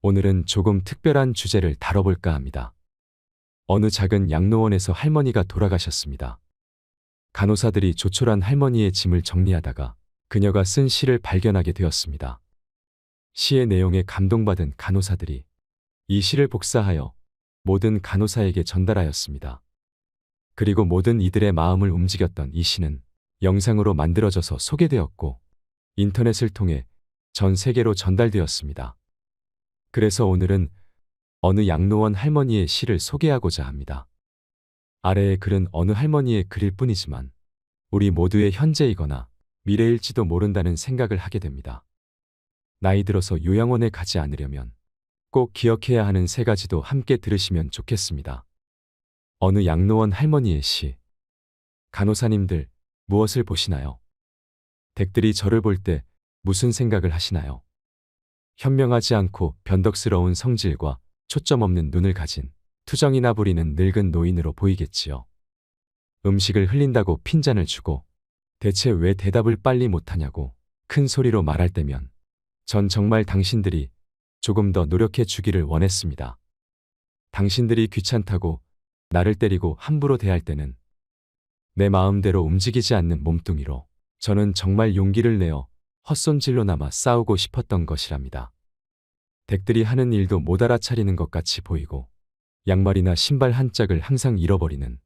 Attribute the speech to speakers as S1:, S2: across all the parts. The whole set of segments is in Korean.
S1: 오늘은 조금 특별한 주제를 다뤄볼까 합니다. 어느 작은 양로원에서 할머니가 돌아가셨습니다. 간호사들이 조촐한 할머니의 짐을 정리하다가 그녀가 쓴 시를 발견하게 되었습니다. 시의 내용에 감동받은 간호사들이 이 시를 복사하여 모든 간호사에게 전달하였습니다. 그리고 모든 이들의 마음을 움직였던 이 시는 영상으로 만들어져서 소개되었고 인터넷을 통해 전 세계로 전달되었습니다. 그래서 오늘은 어느 양로원 할머니의 시를 소개하고자 합니다. 아래의 글은 어느 할머니의 글일 뿐이지만 우리 모두의 현재이거나 미래일지도 모른다는 생각을 하게 됩니다. 나이 들어서 요양원에 가지 않으려면 꼭 기억해야 하는 세 가지도 함께 들으시면 좋겠습니다. 어느 양로원 할머니의 시. 간호사님들, 무엇을 보시나요? 댁들이 저를 볼 때 무슨 생각을 하시나요? 현명하지 않고 변덕스러운 성질과 초점 없는 눈을 가진 투정이나 부리는 늙은 노인으로 보이겠지요. 음식을 흘린다고 핀잔을 주고 대체 왜 대답을 빨리 못하냐고 큰 소리로 말할 때면 전 정말 당신들이 조금 더 노력해 주기를 원했습니다. 당신들이 귀찮다고 나를 때리고 함부로 대할 때는 내 마음대로 움직이지 않는 몸뚱이로 저는 정말 용기를 내어 헛손질로나마 싸우고 싶었던 것이랍니다. 댁들이 하는 일도 못 알아차리는 것 같이 보이고 양말이나 신발 한 짝을 항상 잃어버리는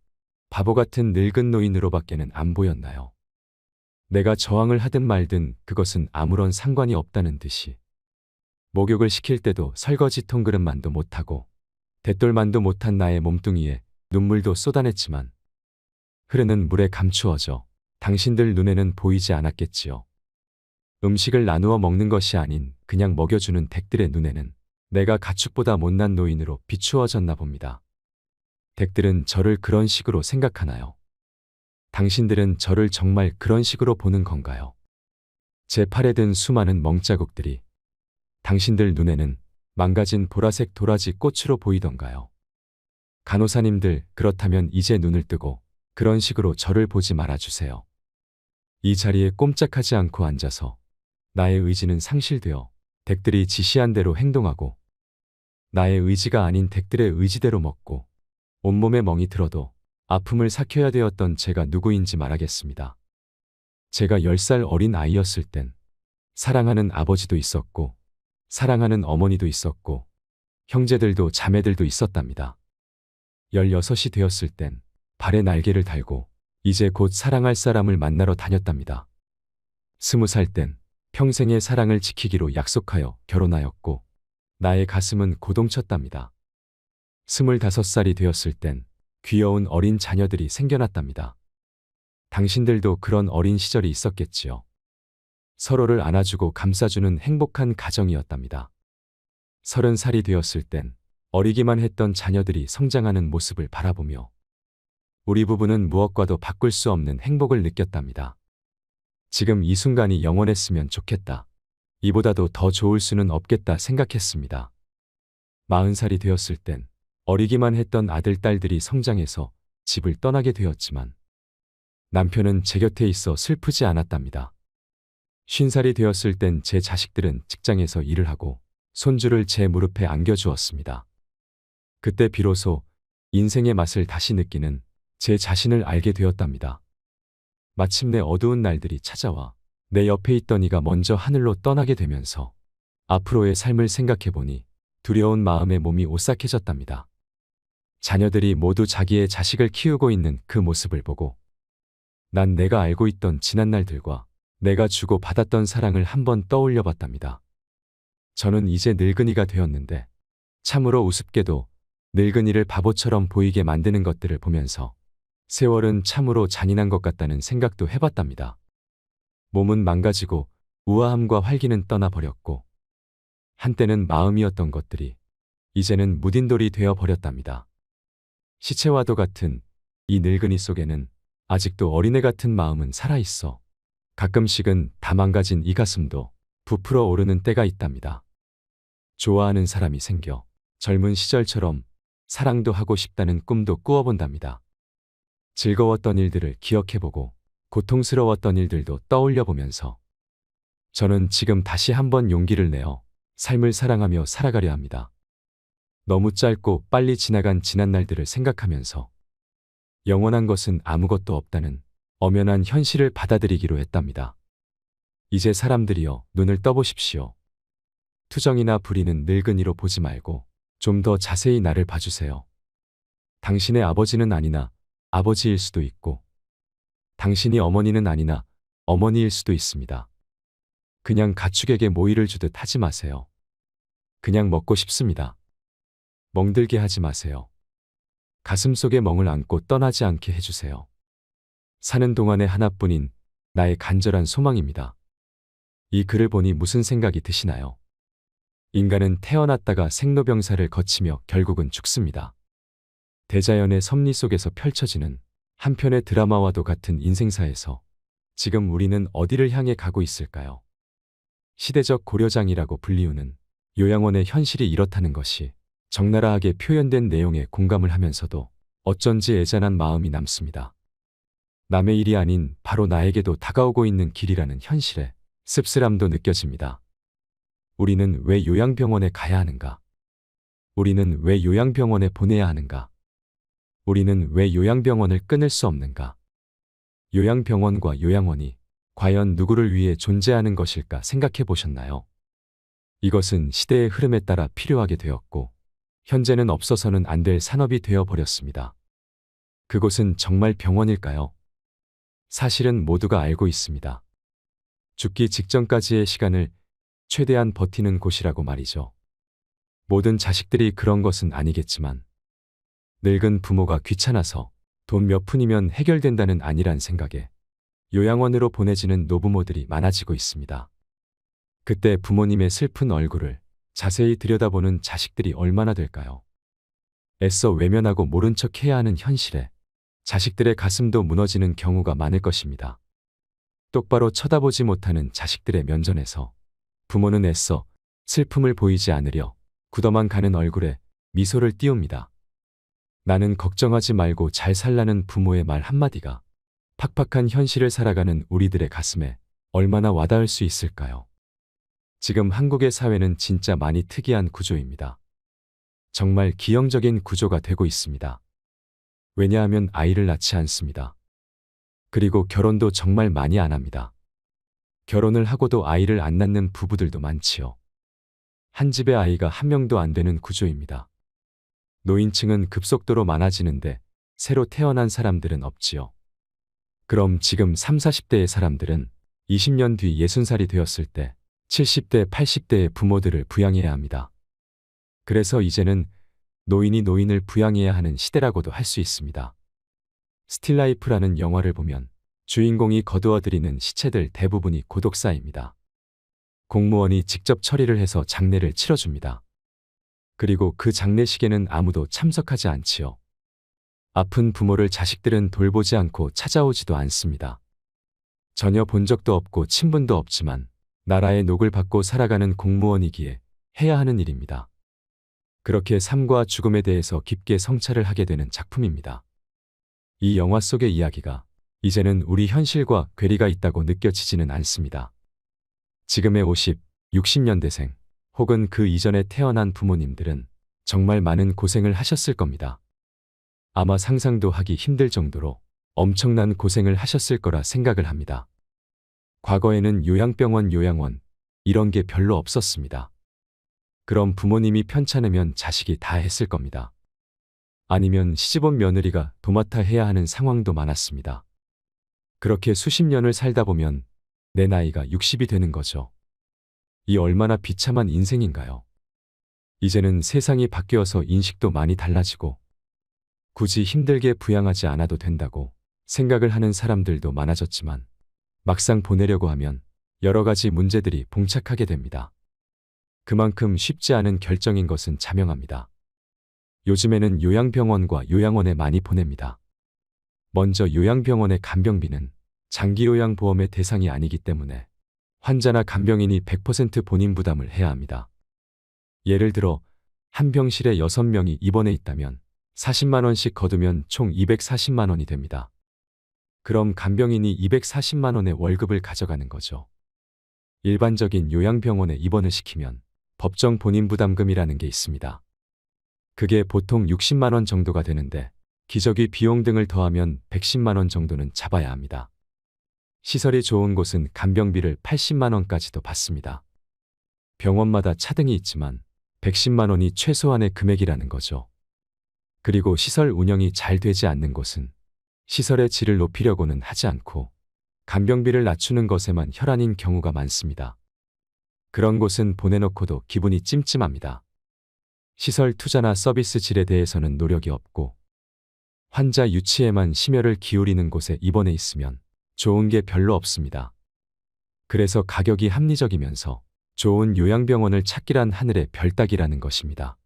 S1: 바보 같은 늙은 노인으로밖에는 안 보였나요? 내가 저항을 하든 말든 그것은 아무런 상관이 없다는 듯이 목욕을 시킬 때도 설거지 통그릇만도 못하고 대돌만도 못한 나의 몸뚱이에 눈물도 쏟아냈지만 흐르는 물에 감추어져 당신들 눈에는 보이지 않았겠지요. 음식을 나누어 먹는 것이 아닌 그냥 먹여주는 댁들의 눈에는 내가 가축보다 못난 노인으로 비추어졌나 봅니다. 댁들은 저를 그런 식으로 생각하나요? 당신들은 저를 정말 그런 식으로 보는 건가요? 제 팔에 든 수많은 멍자국들이 당신들 눈에는 망가진 보라색 도라지 꽃으로 보이던가요? 간호사님들, 그렇다면 이제 눈을 뜨고 그런 식으로 저를 보지 말아주세요. 이 자리에 꼼짝하지 않고 앉아서 나의 의지는 상실되어 댁들이 지시한 대로 행동하고 나의 의지가 아닌 댁들의 의지대로 먹고 온몸에 멍이 들어도 아픔을 삭혀야 되었던 제가 누구인지 말하겠습니다. 제가 10살 어린 아이였을 땐 사랑하는 아버지도 있었고 사랑하는 어머니도 있었고 형제들도 자매들도 있었답니다. 16이 되었을 땐 발에 날개를 달고 이제 곧 사랑할 사람을 만나러 다녔답니다. 20살 땐 평생의 사랑을 지키기로 약속하여 결혼하였고 나의 가슴은 고동쳤답니다. 25살이 되었을 땐 귀여운 어린 자녀들이 생겨났답니다. 당신들도 그런 어린 시절이 있었겠지요. 서로를 안아주고 감싸주는 행복한 가정이었답니다. 30살이 되었을 땐 어리기만 했던 자녀들이 성장하는 모습을 바라보며 우리 부부는 무엇과도 바꿀 수 없는 행복을 느꼈답니다. 지금 이 순간이 영원했으면 좋겠다. 이보다도 더 좋을 수는 없겠다 생각했습니다. 40살이 되었을 땐 어리기만 했던 아들, 딸들이 성장해서 집을 떠나게 되었지만 남편은 제 곁에 있어 슬프지 않았답니다. 50살이 되었을 땐 제 자식들은 직장에서 일을 하고 손주를 제 무릎에 안겨주었습니다. 그때 비로소 인생의 맛을 다시 느끼는 제 자신을 알게 되었답니다. 마침내 어두운 날들이 찾아와 내 옆에 있던 이가 먼저 하늘로 떠나게 되면서 앞으로의 삶을 생각해보니 두려운 마음에 몸이 오싹해졌답니다. 자녀들이 모두 자기의 자식을 키우고 있는 그 모습을 보고 난 내가 알고 있던 지난 날들과 내가 주고 받았던 사랑을 한번 떠올려 봤답니다. 저는 이제 늙은이가 되었는데 참으로 우습게도 늙은이를 바보처럼 보이게 만드는 것들을 보면서 세월은 참으로 잔인한 것 같다는 생각도 해봤답니다. 몸은 망가지고 우아함과 활기는 떠나버렸고 한때는 마음이었던 것들이 이제는 무딘돌이 되어버렸답니다. 시체와도 같은 이 늙은이 속에는 아직도 어린애 같은 마음은 살아있어 가끔씩은 다 망가진 이 가슴도 부풀어 오르는 때가 있답니다. 좋아하는 사람이 생겨 젊은 시절처럼 사랑도 하고 싶다는 꿈도 꾸어본답니다. 즐거웠던 일들을 기억해보고 고통스러웠던 일들도 떠올려보면서 저는 지금 다시 한번 용기를 내어 삶을 사랑하며 살아가려 합니다. 너무 짧고 빨리 지나간 지난 날들을 생각하면서 영원한 것은 아무것도 없다는 엄연한 현실을 받아들이기로 했답니다. 이제 사람들이여 눈을 떠보십시오. 투정이나 불의는 늙은이로 보지 말고 좀 더 자세히 나를 봐주세요. 당신의 아버지는 아니나 아버지일 수도 있고 당신이 어머니는 아니나 어머니일 수도 있습니다. 그냥 가축에게 모이를 주듯 하지 마세요. 그냥 먹고 싶습니다. 멍들게 하지 마세요. 가슴속에 멍을 안고 떠나지 않게 해주세요. 사는 동안에 하나뿐인 나의 간절한 소망입니다. 이 글을 보니 무슨 생각이 드시나요? 인간은 태어났다가 생로병사를 거치며 결국은 죽습니다. 대자연의 섭리 속에서 펼쳐지는 한편의 드라마와도 같은 인생사에서 지금 우리는 어디를 향해 가고 있을까요? 시대적 고려장이라고 불리우는 요양원의 현실이 이렇다는 것이 적나라하게 표현된 내용에 공감을 하면서도 어쩐지 애잔한 마음이 남습니다. 남의 일이 아닌 바로 나에게도 다가오고 있는 길이라는 현실에 씁쓸함도 느껴집니다. 우리는 왜 요양병원에 가야 하는가? 우리는 왜 요양병원에 보내야 하는가? 우리는 왜 요양병원을 끊을 수 없는가? 요양병원과 요양원이 과연 누구를 위해 존재하는 것일까 생각해 보셨나요? 이것은 시대의 흐름에 따라 필요하게 되었고, 현재는 없어서는 안 될 산업이 되어 버렸습니다. 그곳은 정말 병원일까요? 사실은 모두가 알고 있습니다. 죽기 직전까지의 시간을 최대한 버티는 곳이라고 말이죠. 모든 자식들이 그런 것은 아니겠지만, 늙은 부모가 귀찮아서 돈 몇 푼이면 해결된다는 아니란 생각에 요양원으로 보내지는 노부모들이 많아지고 있습니다. 그때 부모님의 슬픈 얼굴을 자세히 들여다보는 자식들이 얼마나 될까요? 애써 외면하고 모른 척 해야 하는 현실에 자식들의 가슴도 무너지는 경우가 많을 것입니다. 똑바로 쳐다보지 못하는 자식들의 면전에서 부모는 애써 슬픔을 보이지 않으려 굳어만 가는 얼굴에 미소를 띄웁니다. 나는 걱정하지 말고 잘 살라는 부모의 말 한마디가 팍팍한 현실을 살아가는 우리들의 가슴에 얼마나 와닿을 수 있을까요? 지금 한국의 사회는 진짜 많이 특이한 구조입니다. 정말 기형적인 구조가 되고 있습니다. 왜냐하면 아이를 낳지 않습니다. 그리고 결혼도 정말 많이 안 합니다. 결혼을 하고도 아이를 안 낳는 부부들도 많지요. 한 집에 아이가 한 명도 안 되는 구조입니다. 노인층은 급속도로 많아지는데 새로 태어난 사람들은 없지요. 그럼 지금 30, 40대의 사람들은 20년 뒤 60살이 되었을 때 70대, 80대의 부모들을 부양해야 합니다. 그래서 이제는 노인이 노인을 부양해야 하는 시대라고도 할 수 있습니다. 스틸라이프라는 영화를 보면 주인공이 거두어들이는 시체들 대부분이 고독사입니다. 공무원이 직접 처리를 해서 장례를 치러줍니다. 그리고 그 장례식에는 아무도 참석하지 않지요. 아픈 부모를 자식들은 돌보지 않고 찾아오지도 않습니다. 전혀 본 적도 없고 친분도 없지만 나라의 녹을 받고 살아가는 공무원이기에 해야 하는 일입니다. 그렇게 삶과 죽음에 대해서 깊게 성찰을 하게 되는 작품입니다. 이 영화 속의 이야기가 이제는 우리 현실과 괴리가 있다고 느껴지지는 않습니다. 지금의 50, 60년대생 혹은 그 이전에 태어난 부모님들은 정말 많은 고생을 하셨을 겁니다. 아마 상상도 하기 힘들 정도로 엄청난 고생을 하셨을 거라 생각을 합니다. 과거에는 요양병원, 요양원 이런 게 별로 없었습니다. 그럼 부모님이 편찮으면 자식이 다 했을 겁니다. 아니면 시집온 며느리가 도맡아 해야 하는 상황도 많았습니다. 그렇게 수십 년을 살다 보면 내 나이가 60이 되는 거죠. 이 얼마나 비참한 인생인가요? 이제는 세상이 바뀌어서 인식도 많이 달라지고 굳이 힘들게 부양하지 않아도 된다고 생각을 하는 사람들도 많아졌지만 막상 보내려고 하면 여러 가지 문제들이 봉착하게 됩니다. 그만큼 쉽지 않은 결정인 것은 자명합니다. 요즘에는 요양병원과 요양원에 많이 보냅니다. 먼저 요양병원의 간병비는 장기요양보험의 대상이 아니기 때문에 환자나 간병인이 100% 본인 부담을 해야 합니다. 예를 들어 한 병실에 6명이 입원해 있다면 40만 원씩 거두면 총 240만 원이 됩니다. 그럼 간병인이 240만 원의 월급을 가져가는 거죠. 일반적인 요양병원에 입원을 시키면 법정 본인 부담금이라는 게 있습니다. 그게 보통 60만 원 정도가 되는데 기저귀 비용 등을 더하면 110만 원 정도는 잡아야 합니다. 시설이 좋은 곳은 간병비를 80만 원까지도 받습니다. 병원마다 차등이 있지만 110만 원이 최소한의 금액이라는 거죠. 그리고 시설 운영이 잘 되지 않는 곳은 시설의 질을 높이려고는 하지 않고 간병비를 낮추는 것에만 혈안인 경우가 많습니다. 그런 곳은 보내놓고도 기분이 찜찜합니다. 시설 투자나 서비스 질에 대해서는 노력이 없고 환자 유치에만 심혈을 기울이는 곳에 입원해 있으면 좋은 게 별로 없습니다. 그래서 가격이 합리적이면서 좋은 요양병원을 찾기란 하늘의 별 따기라는 것입니다.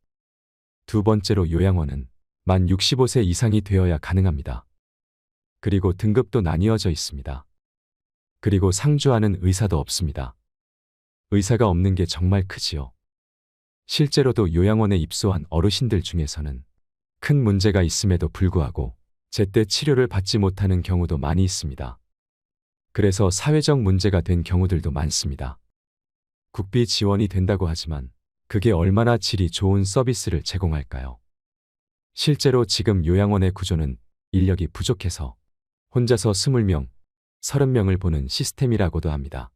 S1: 두 번째로 요양원은 만 65세 이상이 되어야 가능합니다. 그리고 등급도 나뉘어져 있습니다. 그리고 상주하는 의사도 없습니다. 의사가 없는 게 정말 크지요. 실제로도 요양원에 입소한 어르신들 중에서는 큰 문제가 있음에도 불구하고 제때 치료를 받지 못하는 경우도 많이 있습니다. 그래서 사회적 문제가 된 경우들도 많습니다. 국비 지원이 된다고 하지만 그게 얼마나 질이 좋은 서비스를 제공할까요? 실제로 지금 요양원의 구조는 인력이 부족해서 혼자서 20명, 30명을 보는 시스템이라고도 합니다.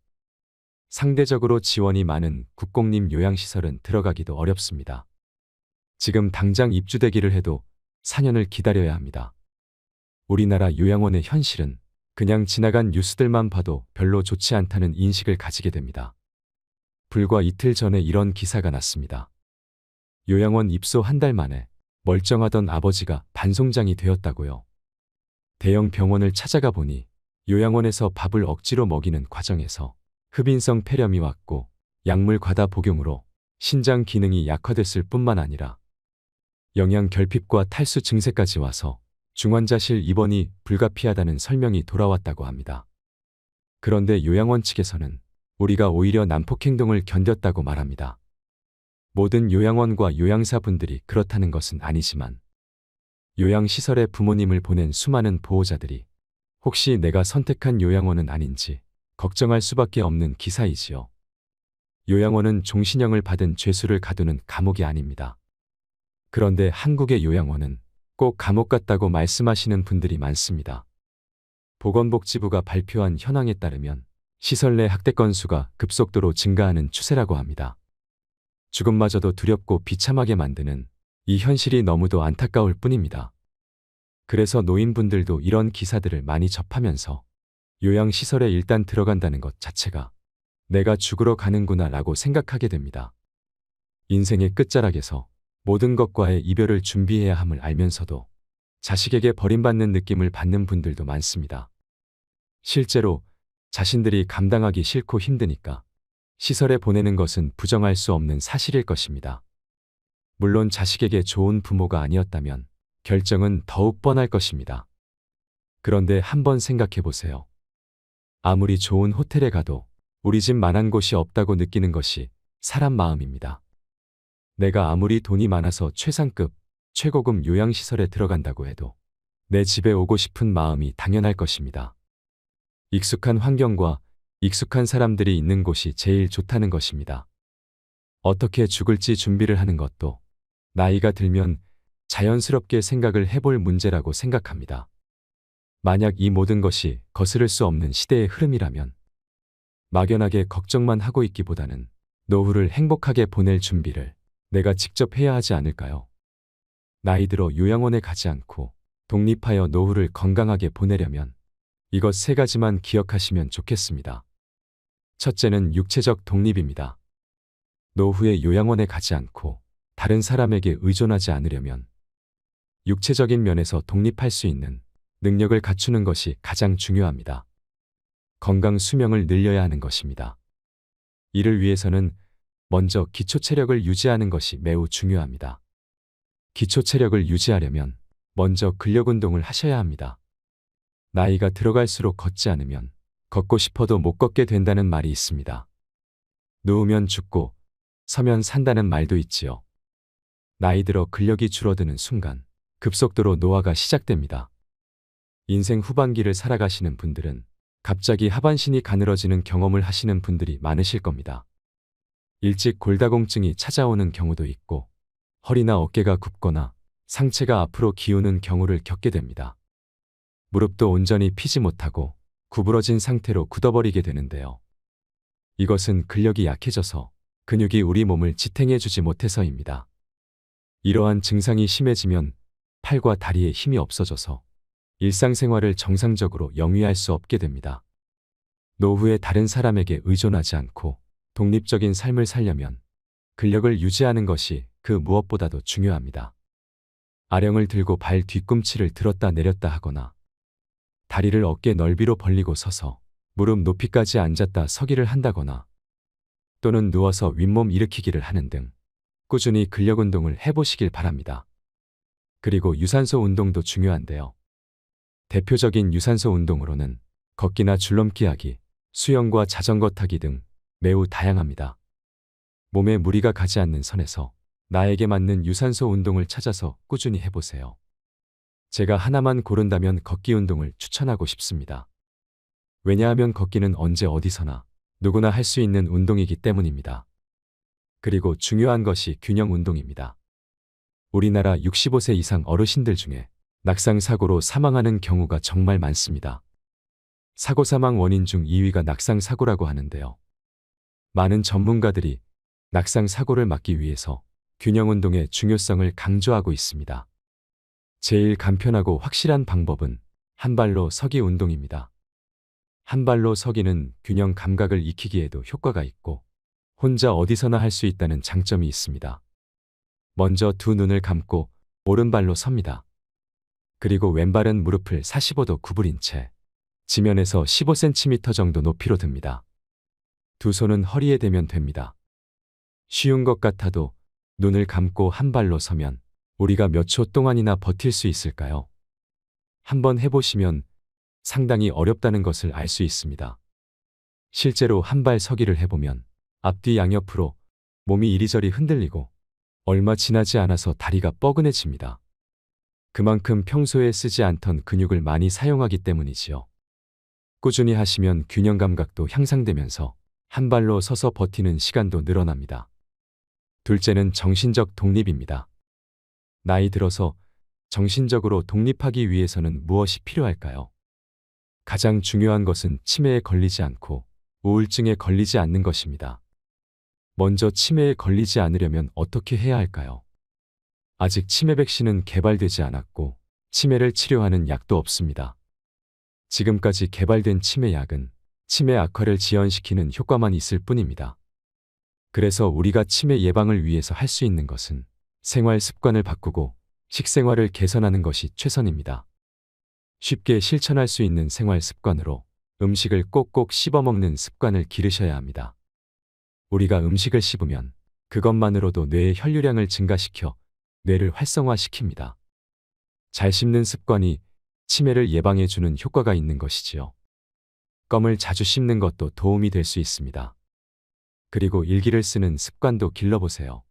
S1: 상대적으로 지원이 많은 국공립 요양시설은 들어가기도 어렵습니다. 지금 당장 입주되기를 해도 4년을 기다려야 합니다. 우리나라 요양원의 현실은 그냥 지나간 뉴스들만 봐도 별로 좋지 않다는 인식을 가지게 됩니다. 불과 이틀 전에 이런 기사가 났습니다. 요양원 입소 한 달 만에 멀쩡하던 아버지가 반송장이 되었다고요. 대형 병원을 찾아가 보니 요양원에서 밥을 억지로 먹이는 과정에서 흡인성 폐렴이 왔고 약물 과다 복용으로 신장 기능이 약화됐을 뿐만 아니라 영양 결핍과 탈수 증세까지 와서 중환자실 입원이 불가피하다는 설명이 돌아왔다고 합니다. 그런데 요양원 측에서는 우리가 오히려 난폭 행동을 견뎠다고 말합니다. 모든 요양원과 요양사 분들이 그렇다는 것은 아니지만 요양시설에 부모님을 보낸 수많은 보호자들이 혹시 내가 선택한 요양원은 아닌지 걱정할 수밖에 없는 기사이지요. 요양원은 종신형을 받은 죄수를 가두는 감옥이 아닙니다. 그런데 한국의 요양원은 꼭 감옥 같다고 말씀하시는 분들이 많습니다. 보건복지부가 발표한 현황에 따르면 시설 내 학대 건수가 급속도로 증가하는 추세라고 합니다. 죽음마저도 두렵고 비참하게 만드는 이 현실이 너무도 안타까울 뿐입니다. 그래서 노인분들도 이런 기사들을 많이 접하면서 요양시설에 일단 들어간다는 것 자체가 내가 죽으러 가는구나 라고 생각하게 됩니다. 인생의 끝자락에서 모든 것과의 이별을 준비해야 함을 알면서도 자식에게 버림받는 느낌을 받는 분들도 많습니다. 실제로 자신들이 감당하기 싫고 힘드니까 시설에 보내는 것은 부정할 수 없는 사실일 것입니다. 물론 자식에게 좋은 부모가 아니었다면 결정은 더욱 뻔할 것입니다. 그런데 한번 생각해 보세요. 아무리 좋은 호텔에 가도 우리 집만한 곳이 없다고 느끼는 것이 사람 마음입니다. 내가 아무리 돈이 많아서 최상급, 최고급 요양시설에 들어간다고 해도 내 집에 오고 싶은 마음이 당연할 것입니다. 익숙한 환경과 익숙한 사람들이 있는 곳이 제일 좋다는 것입니다. 어떻게 죽을지 준비를 하는 것도 나이가 들면 자연스럽게 생각을 해볼 문제라고 생각합니다. 만약 이 모든 것이 거스를 수 없는 시대의 흐름이라면 막연하게 걱정만 하고 있기보다는 노후를 행복하게 보낼 준비를 내가 직접 해야 하지 않을까요? 나이 들어 요양원에 가지 않고 독립하여 노후를 건강하게 보내려면 이것 세 가지만 기억하시면 좋겠습니다. 첫째는 육체적 독립입니다. 노후에 요양원에 가지 않고 다른 사람에게 의존하지 않으려면 육체적인 면에서 독립할 수 있는 능력을 갖추는 것이 가장 중요합니다. 건강 수명을 늘려야 하는 것입니다. 이를 위해서는 먼저 기초 체력을 유지하는 것이 매우 중요합니다. 기초 체력을 유지하려면 먼저 근력 운동을 하셔야 합니다. 나이가 들어갈수록 걷지 않으면 걷고 싶어도 못 걷게 된다는 말이 있습니다. 누우면 죽고 서면 산다는 말도 있지요. 나이 들어 근력이 줄어드는 순간 급속도로 노화가 시작됩니다. 인생 후반기를 살아가시는 분들은 갑자기 하반신이 가늘어지는 경험을 하시는 분들이 많으실 겁니다. 일찍 골다공증이 찾아오는 경우도 있고 허리나 어깨가 굽거나 상체가 앞으로 기우는 경우를 겪게 됩니다. 무릎도 온전히 피지 못하고 구부러진 상태로 굳어버리게 되는데요. 이것은 근력이 약해져서 근육이 우리 몸을 지탱해주지 못해서입니다. 이러한 증상이 심해지면 팔과 다리에 힘이 없어져서 일상생활을 정상적으로 영위할 수 없게 됩니다. 노후에 다른 사람에게 의존하지 않고 독립적인 삶을 살려면 근력을 유지하는 것이 그 무엇보다도 중요합니다. 아령을 들고 발 뒤꿈치를 들었다 내렸다 하거나 다리를 어깨 넓이로 벌리고 서서 무릎 높이까지 앉았다 서기를 한다거나 또는 누워서 윗몸 일으키기를 하는 등 꾸준히 근력 운동을 해보시길 바랍니다. 그리고 유산소 운동도 중요한데요. 대표적인 유산소 운동으로는 걷기나 줄넘기 하기, 수영과 자전거 타기 등 매우 다양합니다. 몸에 무리가 가지 않는 선에서 나에게 맞는 유산소 운동을 찾아서 꾸준히 해보세요. 제가 하나만 고른다면 걷기 운동을 추천하고 싶습니다. 왜냐하면 걷기는 언제 어디서나 누구나 할 수 있는 운동이기 때문입니다. 그리고 중요한 것이 균형 운동입니다. 우리나라 65세 이상 어르신들 중에 낙상 사고로 사망하는 경우가 정말 많습니다. 사고 사망 원인 중 2위가 낙상 사고라고 하는데요. 많은 전문가들이 낙상 사고를 막기 위해서 균형 운동의 중요성을 강조하고 있습니다. 제일 간편하고 확실한 방법은 한 발로 서기 운동입니다. 한 발로 서기는 균형 감각을 익히기에도 효과가 있고 혼자 어디서나 할 수 있다는 장점이 있습니다. 먼저 두 눈을 감고 오른발로 섭니다. 그리고 왼발은 무릎을 45도 구부린 채 지면에서 15cm 정도 높이로 듭니다. 두 손은 허리에 대면 됩니다. 쉬운 것 같아도 눈을 감고 한 발로 서면 우리가 몇 초 동안이나 버틸 수 있을까요? 한번 해보시면 상당히 어렵다는 것을 알 수 있습니다. 실제로 한 발 서기를 해보면 앞뒤 양옆으로 몸이 이리저리 흔들리고 얼마 지나지 않아서 다리가 뻐근해집니다. 그만큼 평소에 쓰지 않던 근육을 많이 사용하기 때문이지요. 꾸준히 하시면 균형 감각도 향상되면서 한 발로 서서 버티는 시간도 늘어납니다. 둘째는 정신적 독립입니다. 나이 들어서 정신적으로 독립하기 위해서는 무엇이 필요할까요? 가장 중요한 것은 치매에 걸리지 않고 우울증에 걸리지 않는 것입니다. 먼저 치매에 걸리지 않으려면 어떻게 해야 할까요? 아직 치매 백신은 개발되지 않았고 치매를 치료하는 약도 없습니다. 지금까지 개발된 치매 약은 치매 악화를 지연시키는 효과만 있을 뿐입니다. 그래서 우리가 치매 예방을 위해서 할 수 있는 것은 생활 습관을 바꾸고 식생활을 개선하는 것이 최선입니다. 쉽게 실천할 수 있는 생활 습관으로 음식을 꼭꼭 씹어 먹는 습관을 기르셔야 합니다. 우리가 음식을 씹으면 그것만으로도 뇌의 혈류량을 증가시켜 뇌를 활성화시킵니다. 잘 씹는 습관이 치매를 예방해주는 효과가 있는 것이지요. 껌을 자주 씹는 것도 도움이 될 수 있습니다. 그리고 일기를 쓰는 습관도 길러보세요.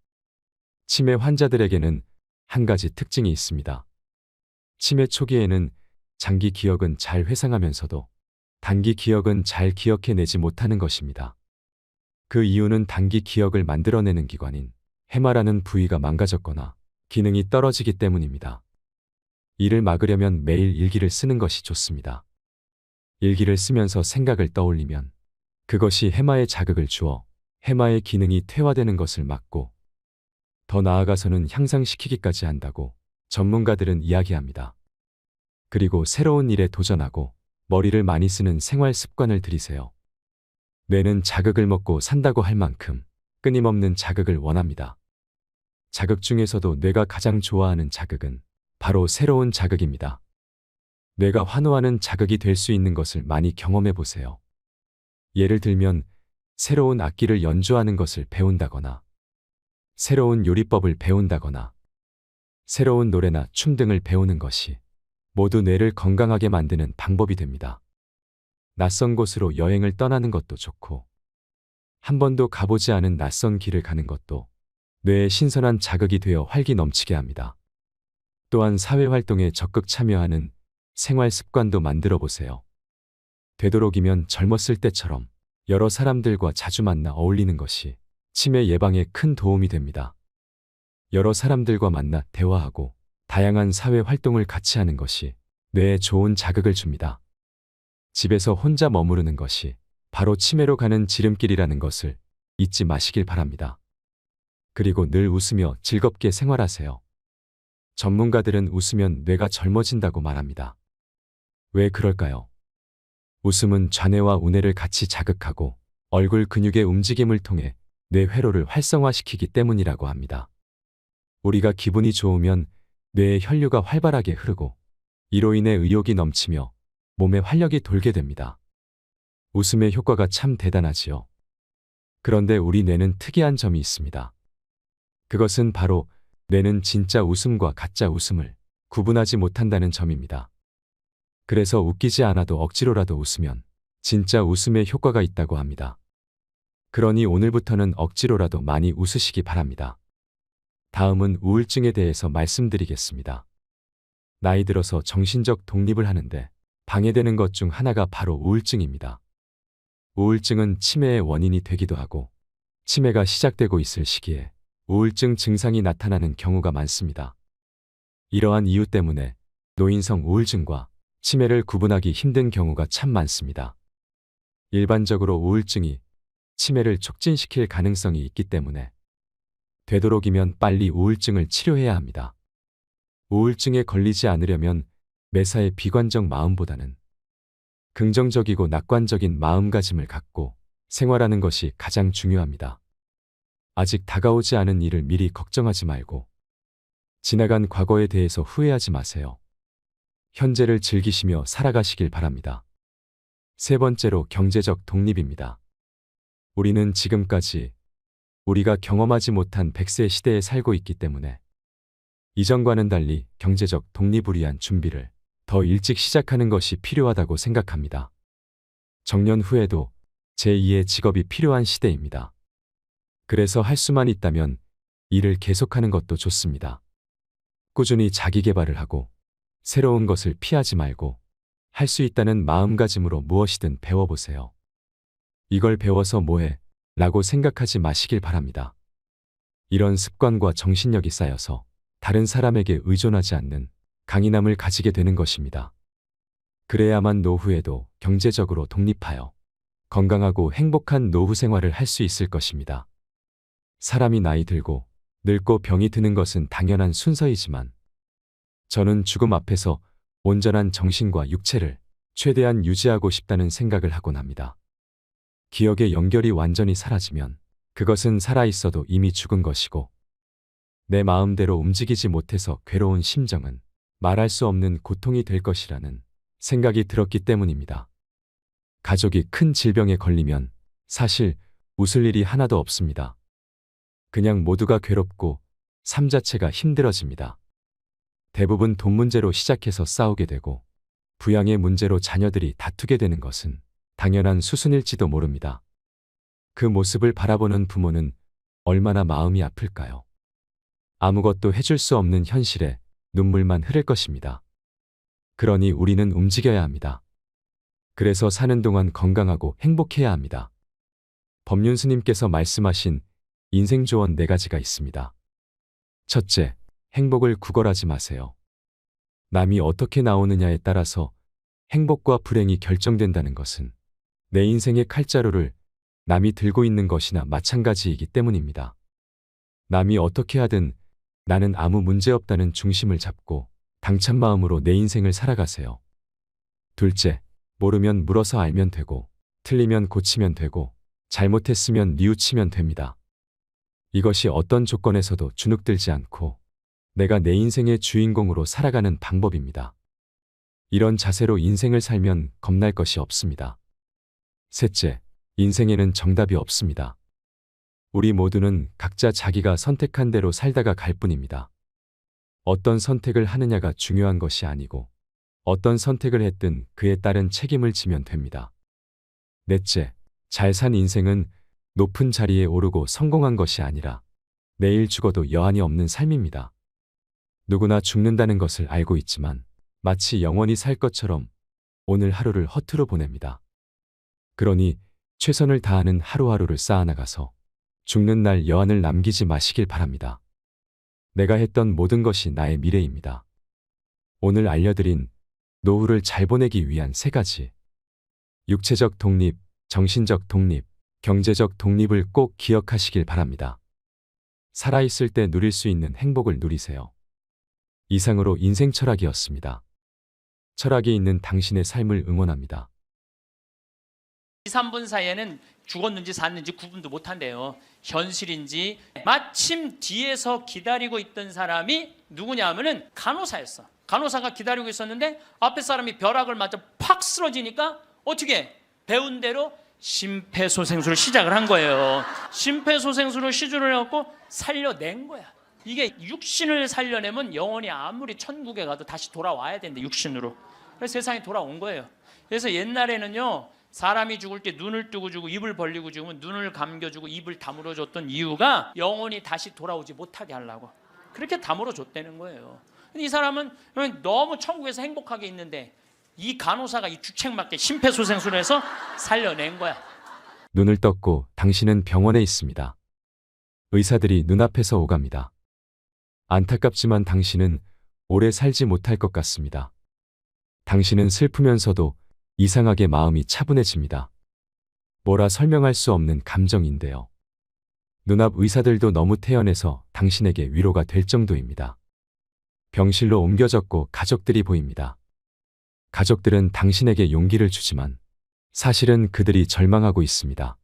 S1: 치매 환자들에게는 한 가지 특징이 있습니다. 치매 초기에는 장기 기억은 잘 회상하면서도 단기 기억은 잘 기억해내지 못하는 것입니다. 그 이유는 단기 기억을 만들어내는 기관인 해마라는 부위가 망가졌거나 기능이 떨어지기 때문입니다. 이를 막으려면 매일 일기를 쓰는 것이 좋습니다. 일기를 쓰면서 생각을 떠올리면 그것이 해마에 자극을 주어 해마의 기능이 퇴화되는 것을 막고 더 나아가서는 향상시키기까지 한다고 전문가들은 이야기합니다. 그리고 새로운 일에 도전하고 머리를 많이 쓰는 생활 습관을 들이세요. 뇌는 자극을 먹고 산다고 할 만큼 끊임없는 자극을 원합니다. 자극 중에서도 뇌가 가장 좋아하는 자극은 바로 새로운 자극입니다. 뇌가 환호하는 자극이 될 수 있는 것을 많이 경험해 보세요. 예를 들면 새로운 악기를 연주하는 것을 배운다거나 새로운 요리법을 배운다거나 새로운 노래나 춤 등을 배우는 것이 모두 뇌를 건강하게 만드는 방법이 됩니다. 낯선 곳으로 여행을 떠나는 것도 좋고 한 번도 가보지 않은 낯선 길을 가는 것도 뇌에 신선한 자극이 되어 활기 넘치게 합니다. 또한 사회활동에 적극 참여하는 생활 습관도 만들어 보세요. 되도록이면 젊었을 때처럼 여러 사람들과 자주 만나 어울리는 것이 치매 예방에 큰 도움이 됩니다. 여러 사람들과 만나 대화하고 다양한 사회 활동을 같이 하는 것이 뇌에 좋은 자극을 줍니다. 집에서 혼자 머무르는 것이 바로 치매로 가는 지름길이라는 것을 잊지 마시길 바랍니다. 그리고 늘 웃으며 즐겁게 생활하세요. 전문가들은 웃으면 뇌가 젊어진다고 말합니다. 왜 그럴까요? 웃음은 좌뇌와 우뇌를 같이 자극하고 얼굴 근육의 움직임을 통해 뇌 회로를 활성화시키기 때문이라고 합니다. 우리가 기분이 좋으면 뇌의 혈류가 활발하게 흐르고 이로 인해 의욕이 넘치며 몸에 활력이 돌게 됩니다. 웃음의 효과가 참 대단하지요. 그런데 우리 뇌는 특이한 점이 있습니다. 그것은 바로 뇌는 진짜 웃음과 가짜 웃음을 구분하지 못한다는 점입니다. 그래서 웃기지 않아도 억지로라도 웃으면 진짜 웃음의 효과가 있다고 합니다. 그러니 오늘부터는 억지로라도 많이 웃으시기 바랍니다. 다음은 우울증에 대해서 말씀드리겠습니다. 나이 들어서 정신적 독립을 하는데 방해되는 것 중 하나가 바로 우울증입니다. 우울증은 치매의 원인이 되기도 하고 치매가 시작되고 있을 시기에 우울증 증상이 나타나는 경우가 많습니다. 이러한 이유 때문에 노인성 우울증과 치매를 구분하기 힘든 경우가 참 많습니다. 일반적으로 우울증이 치매를 촉진시킬 가능성이 있기 때문에 되도록이면 빨리 우울증을 치료해야 합니다. 우울증에 걸리지 않으려면 매사에 비관적 마음보다는 긍정적이고 낙관적인 마음가짐을 갖고 생활하는 것이 가장 중요합니다. 아직 다가오지 않은 일을 미리 걱정하지 말고 지나간 과거에 대해서 후회하지 마세요. 현재를 즐기시며 살아가시길 바랍니다. 세 번째로 경제적 독립입니다. 우리는 지금까지 우리가 경험하지 못한 100세 시대에 살고 있기 때문에 이전과는 달리 경제적 독립을 위한 준비를 더 일찍 시작하는 것이 필요하다고 생각합니다. 정년 후에도 제2의 직업이 필요한 시대입니다. 그래서 할 수만 있다면 일을 계속하는 것도 좋습니다. 꾸준히 자기 개발을 하고 새로운 것을 피하지 말고 할 수 있다는 마음가짐으로 무엇이든 배워보세요. 이걸 배워서 뭐해? 라고 생각하지 마시길 바랍니다. 이런 습관과 정신력이 쌓여서 다른 사람에게 의존하지 않는 강인함을 가지게 되는 것입니다. 그래야만 노후에도 경제적으로 독립하여 건강하고 행복한 노후 생활을 할 수 있을 것입니다. 사람이 나이 들고 늙고 병이 드는 것은 당연한 순서이지만 저는 죽음 앞에서 온전한 정신과 육체를 최대한 유지하고 싶다는 생각을 하곤 합니다. 기억의 연결이 완전히 사라지면 그것은 살아있어도 이미 죽은 것이고 내 마음대로 움직이지 못해서 괴로운 심정은 말할 수 없는 고통이 될 것이라는 생각이 들었기 때문입니다. 가족이 큰 질병에 걸리면 사실 웃을 일이 하나도 없습니다. 그냥 모두가 괴롭고 삶 자체가 힘들어집니다. 대부분 돈 문제로 시작해서 싸우게 되고 부양의 문제로 자녀들이 다투게 되는 것은 당연한 수순일지도 모릅니다. 그 모습을 바라보는 부모는 얼마나 마음이 아플까요? 아무것도 해줄 수 없는 현실에 눈물만 흐를 것입니다. 그러니 우리는 움직여야 합니다. 그래서 사는 동안 건강하고 행복해야 합니다. 법륜 스님께서 말씀하신 인생 조언 4가지가 있습니다. 첫째, 행복을 구걸하지 마세요. 남이 어떻게 나오느냐에 따라서 행복과 불행이 결정된다는 것은 내 인생의 칼자루를 남이 들고 있는 것이나 마찬가지이기 때문입니다. 남이 어떻게 하든 나는 아무 문제 없다는 중심을 잡고 당찬 마음으로 내 인생을 살아가세요. 둘째, 모르면 물어서 알면 되고 틀리면 고치면 되고 잘못했으면 뉘우치면 됩니다. 이것이 어떤 조건에서도 주눅들지 않고 내가 내 인생의 주인공으로 살아가는 방법입니다. 이런 자세로 인생을 살면 겁날 것이 없습니다. 셋째, 인생에는 정답이 없습니다. 우리 모두는 각자 자기가 선택한 대로 살다가 갈 뿐입니다. 어떤 선택을 하느냐가 중요한 것이 아니고 어떤 선택을 했든 그에 따른 책임을 지면 됩니다. 넷째, 잘 산 인생은 높은 자리에 오르고 성공한 것이 아니라 내일 죽어도 여한이 없는 삶입니다. 누구나 죽는다는 것을 알고 있지만 마치 영원히 살 것처럼 오늘 하루를 허투루 보냅니다. 그러니 최선을 다하는 하루하루를 쌓아나가서 죽는 날 여한을 남기지 마시길 바랍니다. 내가 했던 모든 것이 나의 미래입니다. 오늘 알려드린 노후를 잘 보내기 위한 3가지. 육체적 독립, 정신적 독립, 경제적 독립을 꼭 기억하시길 바랍니다. 살아있을 때 누릴 수 있는 행복을 누리세요. 이상으로 인생 철학이었습니다. 철학이 있는 당신의 삶을 응원합니다.
S2: 2, 3분 사이에는 죽었는지 샀는지 구분도 못한대요. 현실인지. 마침 뒤에서 기다리고 있던 사람이 누구냐 하면은 간호사였어. 간호사가 기다리고 있었는데 앞에 사람이 벼락을 맞아 팍 쓰러지니까 어떻게 배운 대로 심폐소생술을 시작을 한 거예요. 심폐소생술을 시술을 해갖고 살려낸 거야. 이게 육신을 살려내면 영혼이 아무리 천국에 가도 다시 돌아와야 되는데 육신으로. 그래서 세상에 돌아온 거예요. 그래서 옛날에는요, 사람이 죽을 때 눈을 뜨고 죽고 입을 벌리고 죽으면 눈을 감겨주고 입을 다물어 줬던 이유가 영혼이 다시 돌아오지 못하게 하려고. 그렇게 다물어 줬다는 거예요. 근데 이 사람은 너무 천국에서 행복하게 있는데 이 간호사가 이 주책맞게 심폐소생술을 해서 살려낸 거야.
S1: 눈을 떴고 당신은 병원에 있습니다. 의사들이 눈앞에서 오갑니다. 안타깝지만 당신은 오래 살지 못할 것 같습니다. 당신은 슬프면서도 이상하게 마음이 차분해집니다. 뭐라 설명할 수 없는 감정인데요. 눈앞 의사들도 너무 태연해서 당신에게 위로가 될 정도입니다. 병실로 옮겨졌고 가족들이 보입니다. 가족들은 당신에게 용기를 주지만 사실은 그들이 절망하고 있습니다.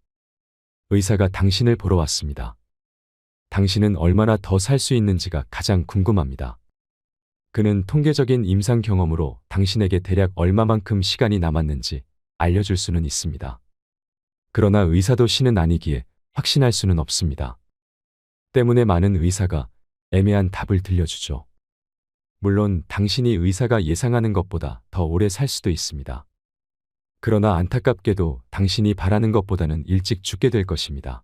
S1: 의사가 당신을 보러 왔습니다. 당신은 얼마나 더 살 수 있는지가 가장 궁금합니다. 그는 통계적인 임상 경험으로 당신에게 대략 얼마만큼 시간이 남았는지 알려줄 수는 있습니다. 그러나 의사도 신은 아니기에 확신할 수는 없습니다. 때문에 많은 의사가 애매한 답을 들려주죠. 물론 당신이 의사가 예상하는 것보다 더 오래 살 수도 있습니다. 그러나 안타깝게도 당신이 바라는 것보다는 일찍 죽게 될 것입니다.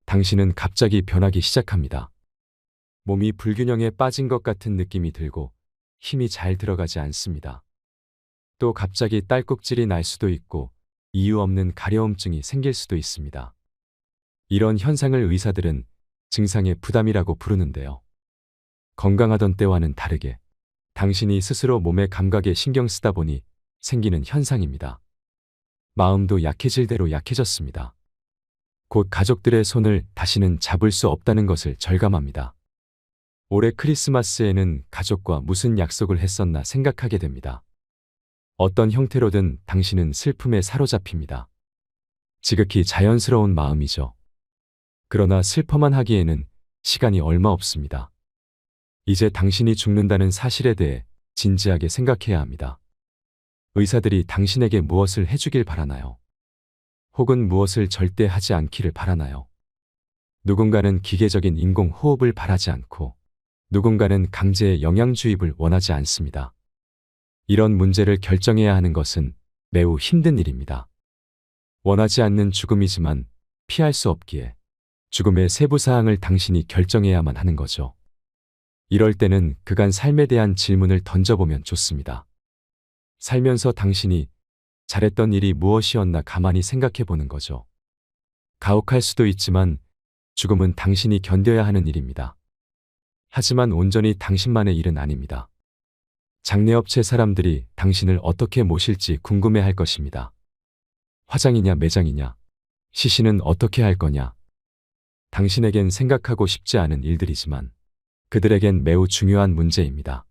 S1: 당신은 갑자기 변하기 시작합니다. 몸이 불균형에 빠진 것 같은 느낌이 들고 힘이 잘 들어가지 않습니다. 또 갑자기 딸꾹질이 날 수도 있고 이유 없는 가려움증이 생길 수도 있습니다. 이런 현상을 의사들은 증상의 부담이라고 부르는데요. 건강하던 때와는 다르게 당신이 스스로 몸의 감각에 신경 쓰다 보니 생기는 현상입니다. 마음도 약해질 대로 약해졌습니다. 곧 가족들의 손을 다시는 잡을 수 없다는 것을 절감합니다. 올해 크리스마스에는 가족과 무슨 약속을 했었나 생각하게 됩니다. 어떤 형태로든 당신은 슬픔에 사로잡힙니다. 지극히 자연스러운 마음이죠. 그러나 슬퍼만 하기에는 시간이 얼마 없습니다. 이제 당신이 죽는다는 사실에 대해 진지하게 생각해야 합니다. 의사들이 당신에게 무엇을 해주길 바라나요? 혹은 무엇을 절대 하지 않기를 바라나요? 누군가는 기계적인 인공호흡을 바라지 않고 누군가는 강제의 영양주입을 원하지 않습니다. 이런 문제를 결정해야 하는 것은 매우 힘든 일입니다. 원하지 않는 죽음이지만 피할 수 없기에 죽음의 세부 사항을 당신이 결정해야만 하는 거죠. 이럴 때는 그간 삶에 대한 질문을 던져보면 좋습니다. 살면서 당신이 잘했던 일이 무엇이었나 가만히 생각해 보는 거죠. 가혹할 수도 있지만 죽음은 당신이 견뎌야 하는 일입니다. 하지만 온전히 당신만의 일은 아닙니다. 장례업체 사람들이 당신을 어떻게 모실지 궁금해할 것입니다. 화장이냐 매장이냐, 시신은 어떻게 할 거냐. 당신에겐 생각하고 싶지 않은 일들이지만 그들에겐 매우 중요한 문제입니다.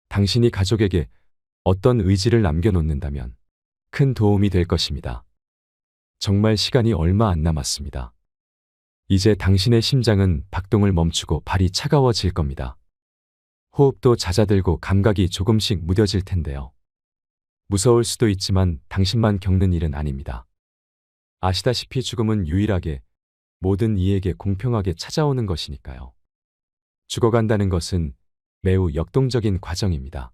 S1: 당신이 가족에게 어떤 의지를 남겨놓는다면 큰 도움이 될 것입니다. 정말 시간이 얼마 안 남았습니다. 이제 당신의 심장은 박동을 멈추고 발이 차가워질 겁니다. 호흡도 잦아들고 감각이 조금씩 무뎌질 텐데요. 무서울 수도 있지만 당신만 겪는 일은 아닙니다. 아시다시피 죽음은 유일하게 모든 이에게 공평하게 찾아오는 것이니까요. 죽어간다는 것은 매우 역동적인 과정입니다.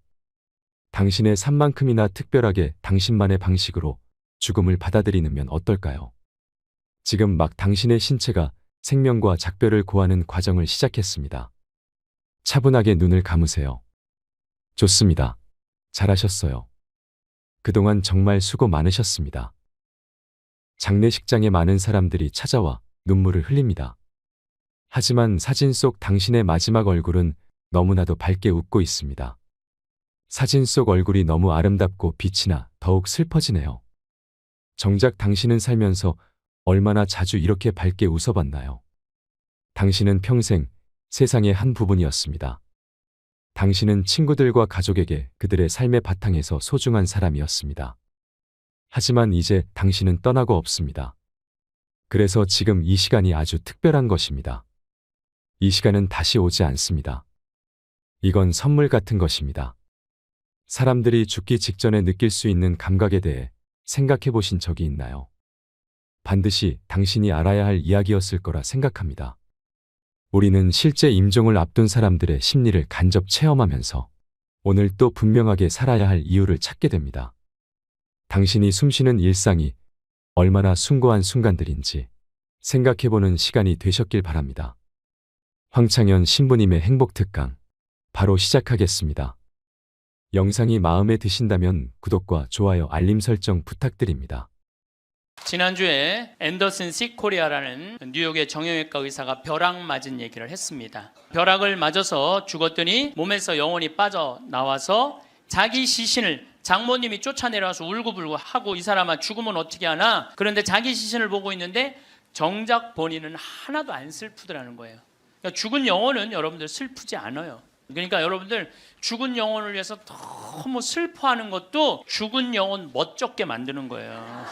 S1: 당신의 삶만큼이나 특별하게 당신만의 방식으로 죽음을 받아들이면 어떨까요? 지금 막 당신의 신체가 생명과 작별을 고하는 과정을 시작했습니다. 차분하게 눈을 감으세요. 좋습니다. 잘하셨어요. 그동안 정말 수고 많으셨습니다. 장례식장에 많은 사람들이 찾아와 눈물을 흘립니다. 하지만 사진 속 당신의 마지막 얼굴은 너무나도 밝게 웃고 있습니다. 사진 속 얼굴이 너무 아름답고 빛이 나 더욱 슬퍼지네요. 정작 당신은 살면서 얼마나 자주 이렇게 밝게 웃어봤나요? 당신은 평생 세상의 한 부분이었습니다. 당신은 친구들과 가족에게 그들의 삶의 바탕에서 소중한 사람이었습니다. 하지만 이제 당신은 떠나고 없습니다. 그래서 지금 이 시간이 아주 특별한 것입니다. 이 시간은 다시 오지 않습니다. 이건 선물 같은 것입니다. 사람들이 죽기 직전에 느낄 수 있는 감각에 대해 생각해 보신 적이 있나요? 반드시 당신이 알아야 할 이야기였을 거라 생각합니다. 우리는 실제 임종을 앞둔 사람들의 심리를 간접 체험하면서 오늘 또 분명하게 살아야 할 이유를 찾게 됩니다. 당신이 숨쉬는 일상이 얼마나 숭고한 순간들인지 생각해보는 시간이 되셨길 바랍니다. 황창현 신부님의 행복특강 바로 시작하겠습니다. 영상이 마음에 드신다면 구독과 좋아요, 알림 설정 부탁드립니다.
S2: 지난주에 앤더슨 시 코리아라는 뉴욕의 정형외과 의사가 벼락 맞은 얘기를 했습니다. 벼락을 맞아서 죽었더니 몸에서 영혼이 빠져나와서 자기 시신을 장모님이 쫓아내려와서 울고불고 하고 이 사람아 죽으면 어떻게 하나? 그런데 자기 시신을 보고 있는데 정작 본인은 하나도 안 슬프더라는 거예요. 그러니까 죽은 영혼은 여러분들 슬프지 않아요. 그러니까 여러분들 죽은 영혼을 위해서 너무 슬퍼하는 것도 죽은 영혼 멋쩍게 만드는 거예요.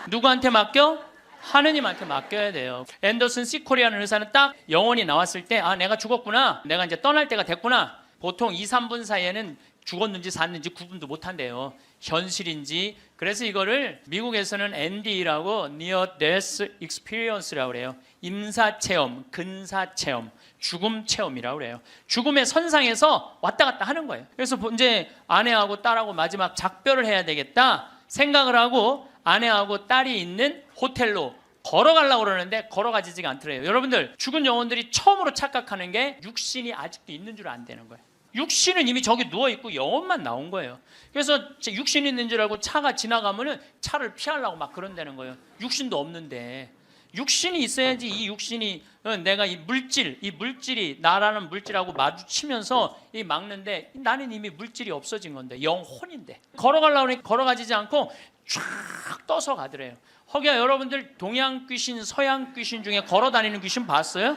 S2: 누구한테 맡겨? 하느님한테 맡겨야 돼요. 앤더슨 시 코리아는 의사는 딱 영혼이 나왔을 때 아, 내가 죽었구나. 내가 이제 떠날 때가 됐구나. 보통 2, 3분 사이에는 죽었는지 샀는지 구분도 못한대요. 현실인지. 그래서 이거를 미국에서는 ND라고 Near Death Experience라고 그래요. 임사체험, 근사체험, 죽음 체험이라고 그래요. 죽음의 선상에서 왔다 갔다 하는 거예요. 그래서 이제 아내하고 딸하고 마지막 작별을 해야 되겠다 생각을 하고 아내하고 딸이 있는 호텔로 걸어가려고 그러는데 걸어가지지가 않더래요. 여러분들 죽은 영혼들이 처음으로 착각하는 게 육신이 아직도 있는 줄 안 되는 거예요. 육신은 이미 저기 누워있고 영혼만 나온 거예요. 그래서 육신이 있는 줄 알고 차가 지나가면은 차를 피하려고 막 그런다는 거예요. 육신도 없는데. 육신이 있어야지 이 육신이 내가 이 물질이 나라는 물질하고 마주치면서 이 막는데 나는 이미 물질이 없어진 건데 영혼인데 걸어가려고 하니 걸어가지지 않고 쫙 떠서 가더래요. 허기야 여러분들 동양 귀신, 서양 귀신 중에 걸어다니는 귀신 봤어요?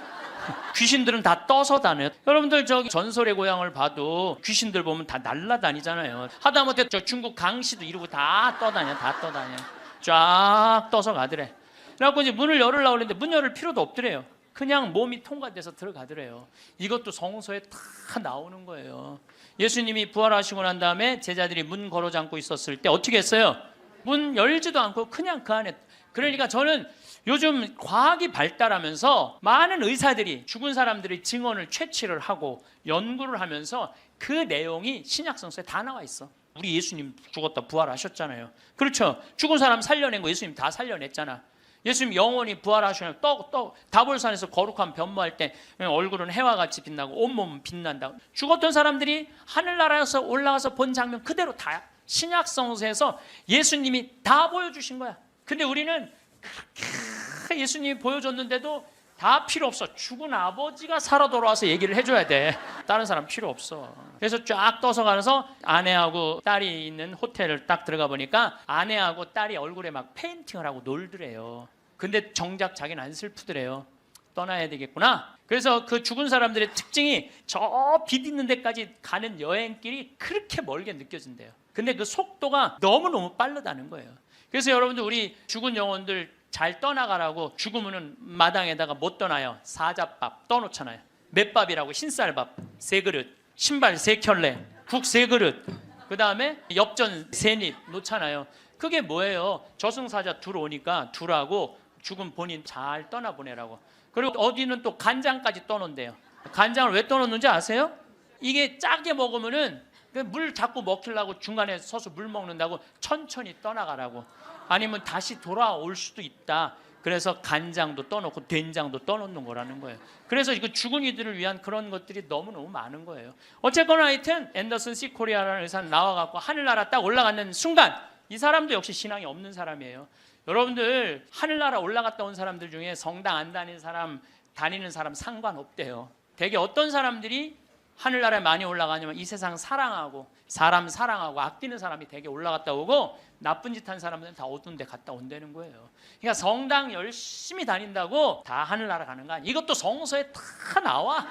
S2: 귀신들은 다 떠서 다녀요. 여러분들 저기 전설의 고향을 봐도 귀신들 보면 다 날아다니잖아요. 하다못해 저 중국 강씨도 이러고 다 떠다녀. 쫙 떠서 가더래. 그래갖고 이제 문을 열으려고 했는데 문 열을 필요도 없더래요. 그냥 몸이 통과돼서 들어가더래요. 이것도 성서에 다 나오는 거예요. 예수님이 부활하시고 난 다음에 제자들이 문 걸어 잠고 있었을 때 어떻게 했어요? 문 열지도 않고 그냥 그 안에. 그러니까 저는 요즘 과학이 발달하면서 많은 의사들이 죽은 사람들의 증언을 채취를 하고 연구를 하면서 그 내용이 신약성서에 다 나와 있어. 우리 예수님 죽었다 부활하셨잖아요. 그렇죠? 죽은 사람 살려낸 거 예수님 다 살려냈잖아. 예수님 영원히 부활하시면 다볼산에서 거룩한 변모할 때 얼굴은 해와 같이 빛나고 온몸은 빛난다. 죽었던 사람들이 하늘나라에서 올라가서 본 장면 그대로 다 신약성서에서 예수님이 다 보여주신 거야. 근데 우리는 그렇게 예수님이 보여줬는데도 다 필요 없어. 죽은 아버지가 살아 돌아와서 얘기를 해줘야 돼. 다른 사람 필요 없어. 그래서 쫙 떠서 가서 아내하고 딸이 있는 호텔을 딱 들어가 보니까 아내하고 딸이 얼굴에 막 페인팅을 하고 놀더래요. 근데 정작 자기는 안 슬프더래요. 떠나야 되겠구나. 그래서 그 죽은 사람들의 특징이 저 빛 있는 데까지 가는 여행길이 그렇게 멀게 느껴진대요. 근데 그 속도가 너무너무 빠르다는 거예요. 그래서 여러분들 우리 죽은 영혼들 잘 떠나가라고 죽으면은 마당에다가 못 떠나요. 사자밥 떠놓잖아요. 맷밥이라고 흰쌀밥 3그릇, 신발 3켤레, 국 3그릇, 그 다음에 엽전 3입 놓잖아요. 그게 뭐예요? 저승사자 둘 오니까 둘하고 죽은 본인 잘 떠나보내라고. 그리고 어디는 또 간장까지 떠놓는데요. 간장을 왜 떠놓는지 아세요? 이게 짜게 먹으면은 물 자꾸 먹히려고 중간에 서서 물 먹는다고 천천히 떠나가라고. 아니면 다시 돌아올 수도 있다. 그래서 간장도 떠놓고 된장도 떠놓는 거라는 거예요. 그래서 이거 죽은 이들을 위한 그런 것들이 너무너무 많은 거예요. 어쨌거나 하여튼 앤더슨 시 코리아라는 의사는 나와갖고 하늘나라 딱 올라가는 순간 이 사람도 역시 신앙이 없는 사람이에요. 여러분들 하늘나라 올라갔다 온 사람들 중에 성당 안 다니는 사람 상관없대요. 되게 어떤 사람들이 하늘나라에 많이 올라가냐면 이 세상 사랑하고 사람 사랑하고 아끼는 사람이 되게 올라갔다 오고 나쁜 짓 한 사람들은 다 어두운 데 갔다 온다는 거예요. 그러니까 성당 열심히 다닌다고 다 하늘나라 가는 거 아니야. 이것도 성서에 다 나와.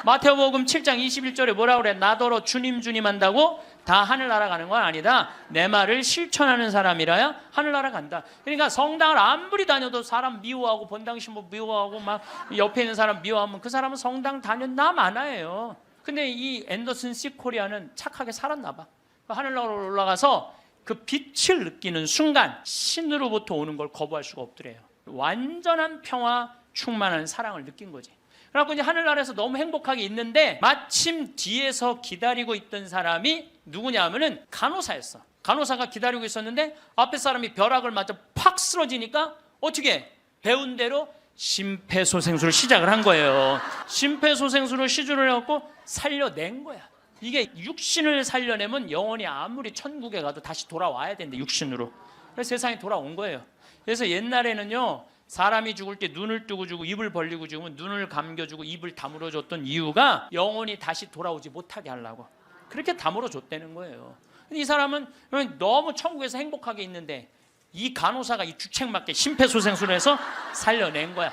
S2: 마태복음 7장 21절에 뭐라 그래? 나더러 주님 주님 한다고 다 하늘나라 가는 건 아니다. 내 말을 실천하는 사람이라야 하늘나라 간다. 그러니까 성당을 아무리 다녀도 사람 미워하고 본당 신부 미워하고 막 옆에 있는 사람 미워하면 그 사람은 성당 다녔나 마나예요. 근데 이 앤더슨 씨 코리아는 착하게 살았나 봐. 하늘나라로 올라가서 그 빛을 느끼는 순간 신으로부터 오는 걸 거부할 수가 없더래요. 완전한 평화 충만한 사랑을 느낀 거지. 그래갖고 이제 하늘나라에서 너무 행복하게 있는데 마침 뒤에서 기다리고 있던 사람이 누구냐면은 간호사였어. 간호사가 기다리고 있었는데 앞에 사람이 벼락을 맞아 팍 쓰러지니까 어떻게 배운 대로 심폐소생술을 시작을 한 거예요. 심폐소생술을 시주를 해갖고 살려낸 거야. 이게 육신을 살려내면 영혼이 아무리 천국에 가도 다시 돌아와야 되는데 육신으로. 그래서 세상에 돌아온 거예요. 그래서 옛날에는요 사람이 죽을 때 눈을 뜨고 죽고 입을 벌리고 죽으면 눈을 감겨주고 입을 다물어 줬던 이유가 영혼이 다시 돌아오지 못하게 하려고 그렇게 다물어 줬다는 거예요. 근데 이 사람은 너무 천국에서 행복하게 있는데 이 간호사가 이 주책맞게 심폐소생술을 해서 살려낸 거야.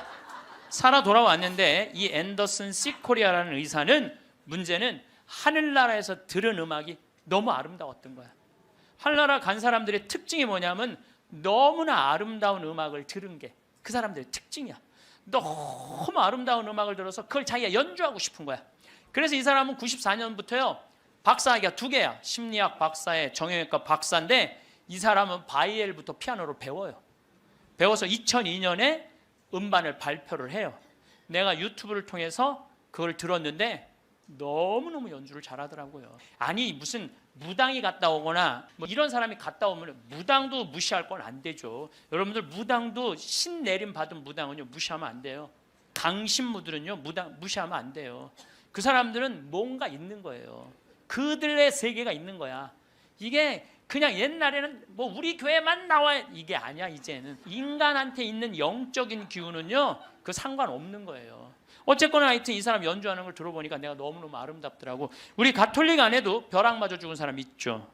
S2: 살아 돌아왔는데 이 앤더슨 씨 코리아라는 의사는 문제는 하늘나라에서 들은 음악이 너무 아름다웠던 거야. 하늘나라 간 사람들의 특징이 뭐냐면 너무나 아름다운 음악을 들은 게 그 사람들의 특징이야. 너무 아름다운 음악을 들어서 그걸 자기가 연주하고 싶은 거야. 그래서 이 사람은 94년부터요 박사학위가 2개야. 심리학 박사에 정형외과 박사인데 이 사람은 바이엘부터 피아노를 배워요. 배워서 2002년에 음반을 발표를 해요. 내가 유튜브를 통해서 그걸 들었는데 너무너무 연주를 잘하더라고요. 아니 무슨 무당이 갔다 오거나 뭐 이런 사람이 갔다 오면 무당도 무시할 건 안 되죠. 여러분들 무당도 신 내림 받은 무당은요 무시하면 안 돼요. 강신무들은요 무당 무시하면 안 돼요. 그 사람들은 뭔가 있는 거예요. 그들의 세계가 있는 거야. 이게 그냥 옛날에는 뭐 우리 교회만 나와 이게 아니야. 이제는 인간한테 있는 영적인 기운은요 그 상관없는 거예요. 어쨌거나 하여튼 이 사람 연주하는 걸 들어보니까 내가 너무너무 아름답더라고. 우리 가톨릭 안에도 벼락 맞아 죽은 사람 있죠.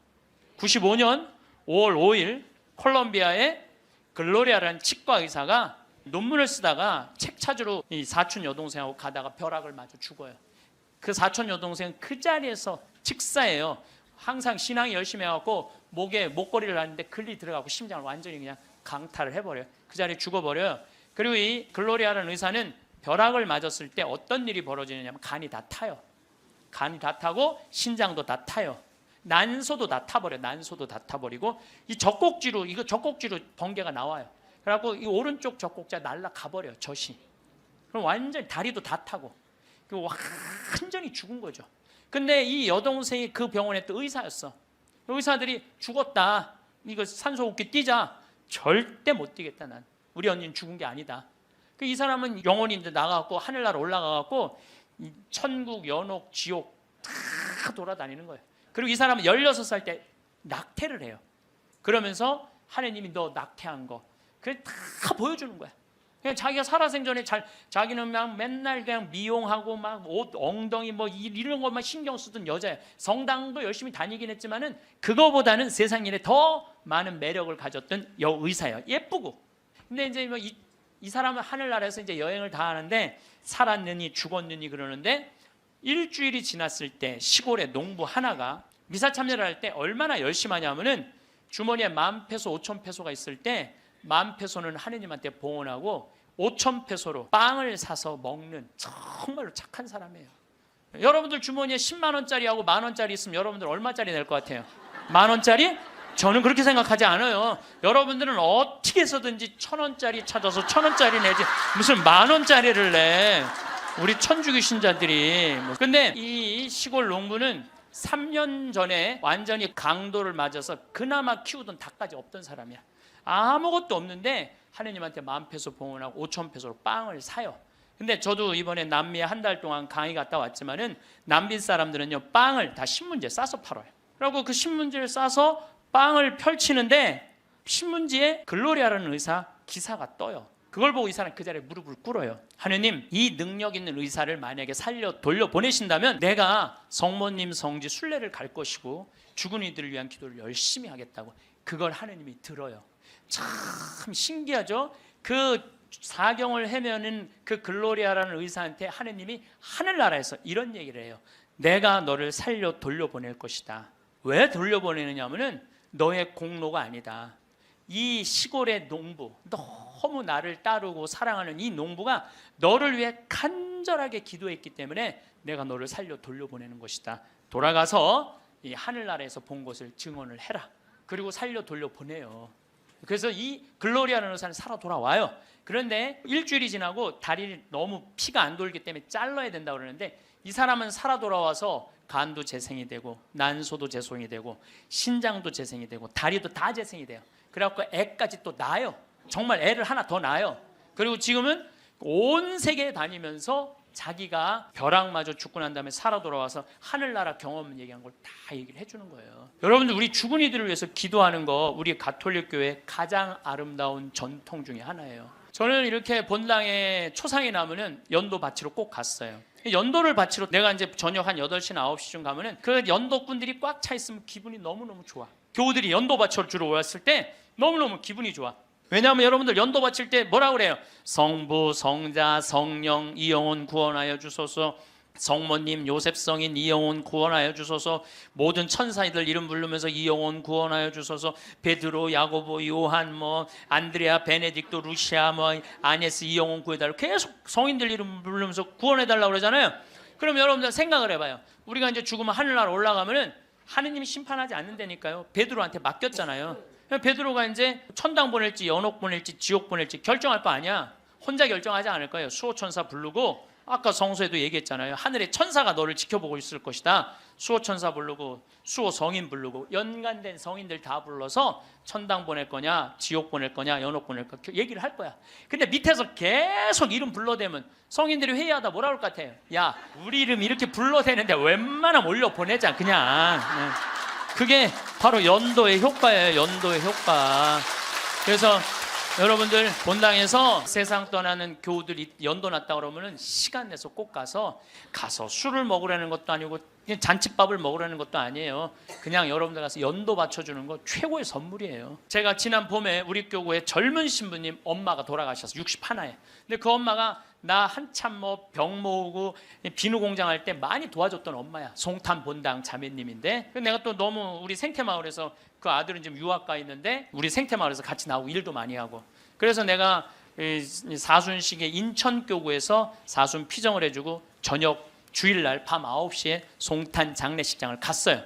S2: 95년 5월 5일 콜롬비아의 글로리아라는 치과 의사가 논문을 쓰다가 책 찾으러 이 사촌 여동생하고 가다가 벼락을 맞아 죽어요. 그 사촌 여동생은 그 자리에서 즉사예요. 항상 신앙이 열심히 해갖고 목에 목걸이를 하는데 글리 들어가고 심장을 완전히 그냥 강탈을 해버려요. 그 자리에 죽어버려요. 그리고 이 글로리아라는 의사는 벼락을 맞았을 때 어떤 일이 벌어지느냐면 간이 다 타요. 간이 다 타고 신장도 다 타요. 난소도 다 타버려. 난소도 다 타버리고 이 젖꼭지로 번개가 나와요. 그래갖고 이 오른쪽 젖꼭지가 날아가버려요. 젖이. 그럼 완전히 다리도 다 타고 완전히 죽은 거죠. 근데 이 여동생이 그 병원에 또 의사였어. 의사들이 죽었다. 이거 산소호흡기 뛰자. 절대 못 뛰겠다. 난 우리 언니는 죽은 게 아니다. 이 사람은 영혼이 이제 나가갖고 하늘나라 올라가갖고 천국, 연옥, 지옥 다 돌아다니는 거예요. 그리고 이 사람은 16살 때 낙태를 해요. 그러면서 하느님이 너 낙태한 거 그래 다 보여주는 거야. 그냥 자기가 살아생전에 자기는 막 맨날 그냥 미용하고 막 옷 엉덩이 뭐 이런 것만 신경 쓰던 여자야. 성당도 열심히 다니긴 했지만은 그거보다는 세상 일에 더 많은 매력을 가졌던 여의사예요. 예쁘고. 근데 이제 뭐 이 사람은 하늘나라에서 이제 여행을 다 하는데 살았느니 죽었느니 그러는데 일주일이 지났을 때 시골의 농부 하나가 미사 참여를 할 때 얼마나 열심히 하냐면은 주머니에 10,000페소, 5,000페소가 있을 때 10,000페소는 하느님한테 봉헌하고 5,000페소로 빵을 사서 먹는 정말로 착한 사람이에요. 여러분들 주머니에 10만 원짜리하고 10,000원짜리 있으면 여러분들 얼마짜리 낼 것 같아요? 10,000원짜리? 저는 그렇게 생각하지 않아요. 여러분들은 어떻게 해서든지 1,000원짜리 찾아서 1,000원짜리 내지 무슨 10,000원짜리를 내. 우리 천주교 신자들이. 근데 이 시골 농부는 3년 전에 완전히 강도를 맞아서 그나마 키우던 닭까지 없던 사람이야. 아무것도 없는데 하느님한테 10,000페소 봉헌하고 5,000페소로 빵을 사요. 근데 저도 이번에 남미에 한 달 동안 강의 갔다 왔지만은 남미 사람들은요 빵을 다 신문지에 싸서 팔아요. 그리고 그 신문지를 싸서 빵을 펼치는데 신문지에 글로리아라는 의사 기사가 떠요. 그걸 보고 이 사람 그 자리에 무릎을 꿇어요. 하느님, 이 능력 있는 의사를 만약에 살려 돌려보내신다면 내가 성모님 성지 순례를 갈 것이고 죽은 이들을 위한 기도를 열심히 하겠다고. 그걸 하느님이 들어요. 참 신기하죠? 그 사경을 헤매는 그 글로리아라는 의사한테 하느님이 하늘나라에서 이런 얘기를 해요. 내가 너를 살려 돌려보낼 것이다. 왜 돌려보내느냐 하면은 너의 공로가 아니다. 이 시골의 농부, 너무 나를 따르고 사랑하는 이 농부가 너를 위해 간절하게 기도했기 때문에 내가 너를 살려 돌려보내는 것이다. 돌아가서 이 하늘나라에서 본 것을 증언을 해라. 그리고 살려 돌려보내요. 그래서 이 글로리아라는 의사는 살아 돌아와요. 그런데 일주일이 지나고 다리를 너무 피가 안 돌기 때문에 잘라야 된다고 그러는데 이 사람은 살아 돌아와서 간도 재생이 되고 난소도 재생이 되고 신장도 재생이 되고 다리도 다 재생이 돼요. 그래갖고 애까지 또 낳아요. 정말 애를 하나 더 낳아요. 그리고 지금은 온 세계에 다니면서 자기가 벼락마저 죽고 난 다음에 살아 돌아와서 하늘나라 경험 얘기한 걸 다 얘기를 해주는 거예요. 여러분들, 우리 죽은 이들을 위해서 기도하는 거 우리 가톨릭 교회 가장 아름다운 전통 중에 하나예요. 저는 이렇게 본당에 초상이 나면은 연도 바치러 꼭 갔어요. 연도를 바치러 내가 이제 저녁 한 8시나 9시쯤 가면은 그 연도꾼들이 꽉 차 있으면 기분이 너무너무 좋아. 교우들이 연도 바치러 주러 왔을 때 너무너무 기분이 좋아. 왜냐하면 여러분들 연도 바칠 때 뭐라 그래요? 성부, 성자, 성령, 이영혼 구원하여 주소서. 성모님, 요셉 성인 이영혼 구원하여 주소서. 모든 천사들 이름 부르면서 이영혼 구원하여 주소서. 베드로, 야고보, 요한, 안드레아, 베네딕토, 루시아, 아네스 이영혼 구해달라고 계속 성인들 이름 부르면서 구원해달라고 그러잖아요. 그럼 여러분들 생각을 해봐요. 우리가 이제 죽으면 하늘나라 올라가면은 하느님이 심판하지 않는다니까요. 베드로한테 맡겼잖아요. 베드로가 이제 천당 보낼지 연옥 보낼지 지옥 보낼지 결정할 거 아니야. 혼자 결정하지 않을 거예요. 수호천사 부르고, 아까 성서에도 얘기했잖아요. 하늘의 천사가 너를 지켜보고 있을 것이다. 수호천사 부르고 수호 성인 부르고 연관된 성인들 다 불러서 천당 보낼 거냐 지옥 보낼 거냐 연옥 보낼 거냐 얘기를 할 거야. 근데 밑에서 계속 이름 불러대면 성인들이 회의하다 뭐라 그럴 것 같아요? 야, 우리 이름 이렇게 불러대는데 웬만하면 올려 보내자 그냥. 그게 바로 연도의 효과예요. 연도의 효과. 그래서 여러분들 본당에서 세상 떠나는 교우들이 연도 났다 그러면은 시간 내서 꼭 가서 술을 먹으라는 것도 아니고 그냥 잔칫밥을 먹으라는 것도 아니에요. 그냥 여러분들 가서 연도 바쳐주는 거 최고의 선물이에요. 제가 지난 봄에 우리 교구에 젊은 신부님 엄마가 돌아가셔서 61에. 근데 그 엄마가 나 한참 병 모으고 비누 공장 할 때 많이 도와줬던 엄마야. 송탄 본당 자매님인데 내가 또 너무 우리 생태마을에서 그 아들은 지금 유학 가 있는데 우리 생태마을에서 같이 나오고 일도 많이 하고 그래서 내가 사순식에 인천교구에서 사순 피정을 해주고 저녁 주일날 밤 9시에 송탄 장례식장을 갔어요.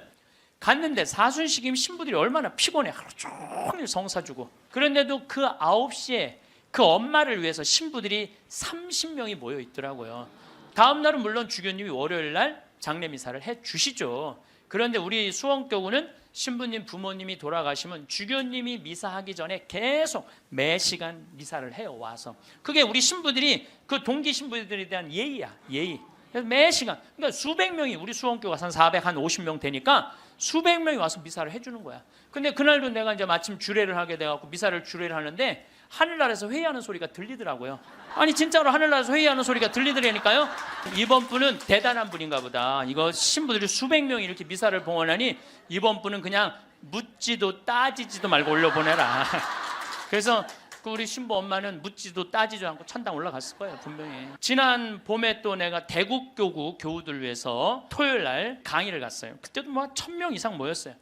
S2: 갔는데 사순식이면 신부들이 얼마나 피곤해. 하루 종일 성사 주고. 그런데도 그 9시에 그 엄마를 위해서 신부들이 30명이 모여 있더라고요. 다음 날은 물론 주교님이 월요일날 장례미사를 해주시죠. 그런데 우리 수원교구는 신부님 부모님이 돌아가시면 주교님이 미사하기 전에 계속 매 시간 미사를 해요. 와서 그게 우리 신부들이 그 동기 신부들에 대한 예의야. 예의. 그래서 매 시간 그러니까 수백 명이 우리 수원교가 한 450명 되니까 수백 명이 와서 미사를 해주는 거야. 근데 그날도 내가 이제 마침 주례를 하게 돼갖고 미사를 주례를 하는데 하늘나라에서 회의하는 소리가 들리더라고요. 아니 진짜로 하늘나라에서 회의하는 소리가 들리더라니까요. 이번 분은 대단한 분인가 보다. 이거 신부들이 수백 명이 이렇게 미사를 봉헌하니 이번 분은 그냥 묻지도 따지지도 말고 올려보내라. 그래서 우리 신부 엄마는 묻지도 따지도 않고 천당 올라갔을 거예요. 분명히. 지난 봄에 또 내가 대국교구 교우들 위해서 토요일 날 강의를 갔어요. 그때도 1000명 이상 모였어요.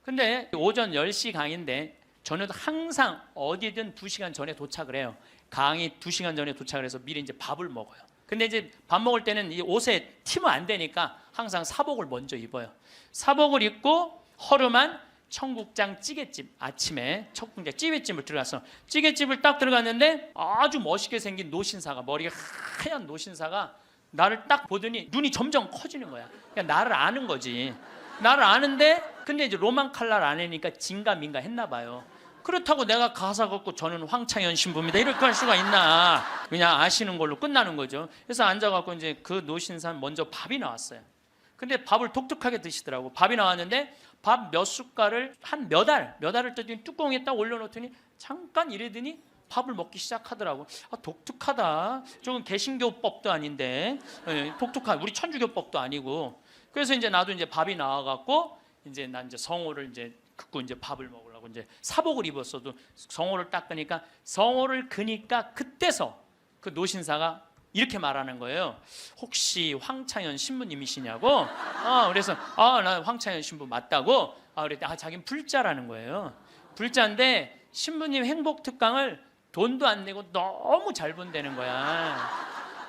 S2: 근데 오전 10시 강의인데 저는 항상 어디든 2시간 전에 도착을 해요. 강의 2시간 전에 도착을 해서 미리 이제 밥을 먹어요. 근데 이제 밥 먹을 때는 이 옷에 튀면 안 되니까 항상 사복을 먼저 입어요. 사복을 입고 허름한 청국장 찌개집, 아침에 청국장 찌개집을 들어가서 찌개집을 딱 들어갔는데 아주 멋있게 생긴 노신사가, 머리가 하얀 노신사가 나를 딱 보더니 눈이 점점 커지는 거야. 그냥 나를 아는 거지. 나를 아는데 근데 이제 로만 칼날 아내니까 진가민가 했나 봐요. 그렇다고 내가 가사 걷고 저는 황창현 신부입니다 이렇게 할 수가 있나. 그냥 아시는 걸로 끝나는 거죠. 그래서 앉아갖고 이제 그 노신산 먼저 밥이 나왔어요. 근데 밥을 독특하게 드시더라고. 밥이 나왔는데 밥 몇 숟갈을 한 몇 알을 떠더니 뚜껑에 딱 올려놓더니 잠깐 이러더니 밥을 먹기 시작하더라고. 독특하다. 저건 개신교법도 아닌데, 독특한 우리 천주교법도 아니고. 그래서 이제 나도 이제 밥이 나와갖고 이제 난 이제 성호를 이제 긋고 이제 밥을 먹으려고 이제 사복을 입었어도 성호를 딱 끄니까 성호를 그니까 그때서 그 노신사가 이렇게 말하는 거예요. 혹시 황창현 신부님이시냐고. 그래서 나 황창현 신부 맞다고. 그랬더니 자기는 불자라는 거예요. 불자인데 신부님 행복 특강을 돈도 안 내고 너무 잘 본다는 거야.